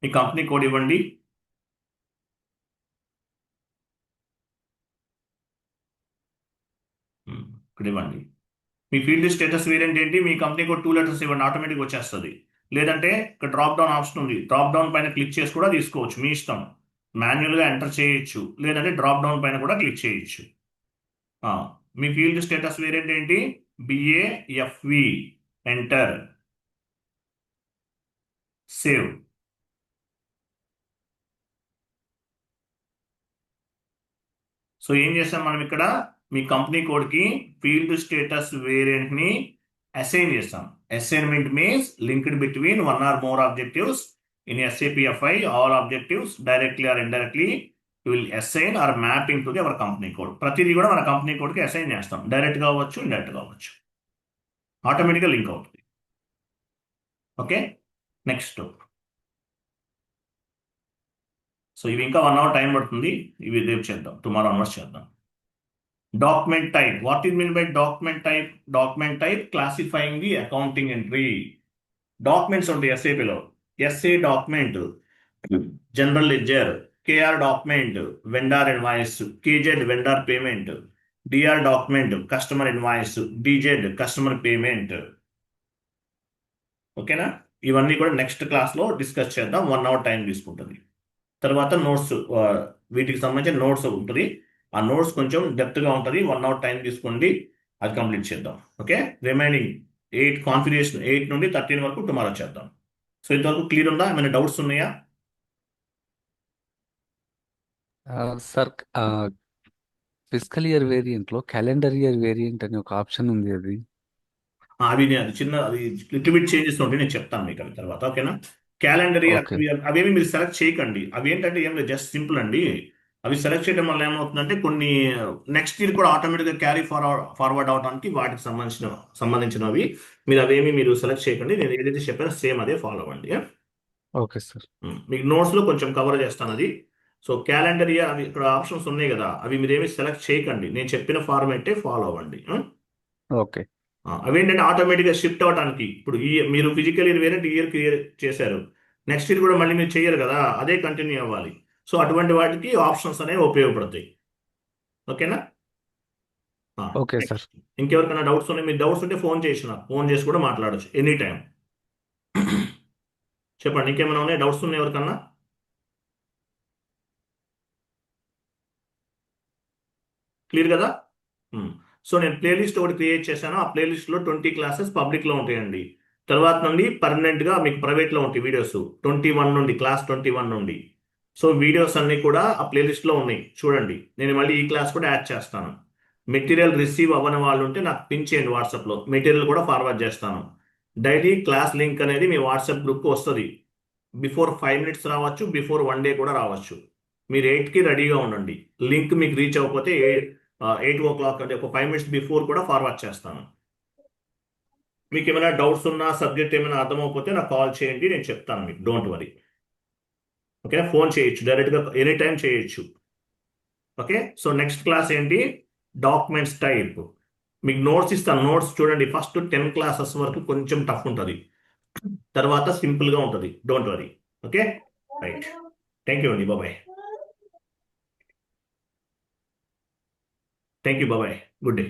me company code ఇవ్వండి. ఇక్కడ ఇవ్వండి. మీ field status variant ఏంటి, మీ company code 2 letters ఇవ్వండి, automatic వచ్చేస్తుంది. లేదంటే ఇక్కడ డ్రాప్ డౌన్ ఆప్షన్ ఉంది, డ్రాప్ డౌన్ పైన క్లిక్ చేసి కూడా తీసుకోవచ్చు, మీ ఇష్టం. మాన్యువల్గా ఎంటర్ చేయొచ్చు, లేదంటే డ్రాప్ డౌన్ పైన కూడా క్లిక్ చేయొచ్చు. మీ ఫీల్డ్ స్టేటస్ వేరియంట్ ఏంటి, BAFV, ఎంటర్, సేవ్. సో ఏం చేస్తాం మనం ఇక్కడ, మీ కంపెనీ కోడ్కి ఫీల్డ్ స్టేటస్ వేరియంట్ని అసైన్ చేస్తాం. Assignment means linked between one or more objectives in SAP FI. All objectives directly or indirectly will assign or mapping to the our company code. ప్రతిదీ కూడా మన కంపెనీ కోడ్కి అసైన్ చేస్తాం, direct కావచ్చు, indirect కావచ్చు, ఆటోమేటిక్గా లింక్ అవుతుంది. Okay, next. సో ఇవి ఇంకా 1 hour టైం పడుతుంది, ఇవి రేపు చేద్దాం, టుమారో ఆన్వర్స్ చేద్దాం. Document type, what is mean by document type? Document type classifying the accounting entry. Documents ఉంటాయి ఎస్ఏపిలో. SA document general ledger, KR document vendor invoice, KZ vendor payment, DR document customer invoice, DZ customer payment. ఓకేనా, ఇవన్నీ కూడా next క్లాస్లో discuss చేద్దాం, 1 hour time తీసుకుంటుంది. తర్వాత notes, వీటికి సంబంధించిన నోట్స్ ఉంటుంది, ఆ నోట్స్ కొంచెం డెప్త్గా ఉంటుంది, 1 hour టైం తీసుకోండి, అది కంప్లీట్ చేద్దాం. ఓకే, రిమైనింగ్ 8 కాన్ఫిగరేషన్ 8 నుండి 13 వరకు టుమారో చేద్దాం. సో ఇంతవరకు క్లియర్ ఉందా, ఏమైనా డౌట్స్ ఉన్నాయా? సార్ ఫిజికల్ ఇయర్ వేరియంట్లో క్యాలెండర్ ఇయర్ వేరియంట్ అనే ఒక ఆప్షన్ ఉంది, అది అవి అది చిన్న, అది లిటిల్ బిట్ చేంజెస్ ఉంటే నేను చెప్తాను మీకు అవి తర్వాత. ఓకేనా, క్యాలెండర్ ఇయర్ ఓకే. అవేమి మీరు సెలెక్ట్ చేయకండి. అవి ఏంటంటే ఏం లేదు, జస్ట్ సింపుల్ అండి. అవి సెలెక్ట్ చేయడం వల్ల ఏమవుతుందంటే కొన్ని నెక్స్ట్ ఇయర్ కూడా ఆటోమేటిక్గా క్యారీ ఫార్వర్డ్ అవడానికి వాటికి సంబంధించినవి మీరు అవేమి మీరు సెలెక్ట్ చేయకండి. నేను ఏదైతే చెప్పానో సేమ్ అదే ఫాలో అవ్వండి. Okay sir. మీకు నోట్స్లో కొంచెం కవర్ చేస్తాను అది. సో క్యాలెండర్ ఇయర్ అవి ఇక్కడ ఆప్షన్స్ ఉన్నాయి కదా, అవి మీరు ఏమి సెలెక్ట్ చేయకండి, నేను చెప్పిన ఫార్మాటే ఫాలో అవ్వండి. ఓకే. అవేంటంటే ఆటోమేటిక్గా షిఫ్ట్ అవడానికి, ఇప్పుడు ఈ మీరు ఫిజికల్ ఇయర్ వేరే ఇయర్ క్లియర్ చేశారు, నెక్స్ట్ ఇయర్ కూడా మళ్ళీ మీరు చేయరు కదా, అదే కంటిన్యూ అవ్వాలి. సో అటువంటి వాటికి ఆప్షన్స్ అనేవి ఉపయోగపడతాయి. ఓకేనా? Okay sir. ఇంకెవరికైనా డౌట్స్ ఉన్నాయి, మీరు డౌట్స్ ఉంటే ఫోన్ చేసి కూడా మాట్లాడచ్చు ఎనీ టైం. చెప్పండి, ఇంకేమైనా ఉన్నాయి, డౌట్స్ ఉన్నాయి ఎవరికన్నా? క్లియర్ కదా? సో నేను ప్లేలిస్ట్ ఒకటి క్రియేట్ చేశాను, ఆ ప్లేలిస్ట్లో 20 క్లాసెస్ పబ్లిక్లో ఉంటాయండి. తర్వాత నుండి పర్మనెంట్గా మీకు ప్రైవేట్లో ఉంటాయి వీడియోస్ 21 నుండి, క్లాస్ 21 నుండి. సో వీడియోస్ అన్నీ కూడా ఆ ప్లేలిస్ట్లో ఉన్నాయి, చూడండి. నేను మళ్ళీ ఈ క్లాస్ కూడా యాడ్ చేస్తాను. మెటీరియల్ రిసీవ్ అవ్వని వాళ్ళు ఉంటే నాకు పిన్ చేయండి వాట్సాప్లో, మెటీరియల్ కూడా ఫార్వర్డ్ చేస్తాను. డైలీ క్లాస్ లింక్ అనేది మీ వాట్సాప్ గ్రూప్కి వస్తుంది. బిఫోర్ 5 minutes రావచ్చు, బిఫోర్ 1 day కూడా రావచ్చు. మీరు 8కి రెడీగా ఉండండి. లింక్ మీకు రీచ్ అవ్వకపోతే 8 o'clock అంటే ఒక 5 minutes బిఫోర్ కూడా ఫార్వర్డ్ చేస్తాను. మీకు ఏమైనా డౌట్స్ ఉన్నా, సబ్జెక్ట్ ఏమైనా అర్థమైపోతే నాకు కాల్ చేయండి, నేను చెప్తాను మీకు, డోంట్ వరీ. ఓకే, ఫోన్ చేయొచ్చు, డైరెక్ట్గా ఎనీ టైం చేయొచ్చు. ఓకే, సో నెక్స్ట్ క్లాస్ ఏంటి, డాక్యుమెంట్స్ టైప్. మీకు నోట్స్ ఇస్తాను, నోట్స్ చూడండి. ఫస్ట్ 10 classes వరకు కొంచెం టఫ్ ఉంటుంది, తర్వాత సింపుల్గా ఉంటుంది, don't worry. Okay, right, thank you అండి, బాబాయ్. థ్యాంక్ యూ, బాబాయ్, గుడ్ డే.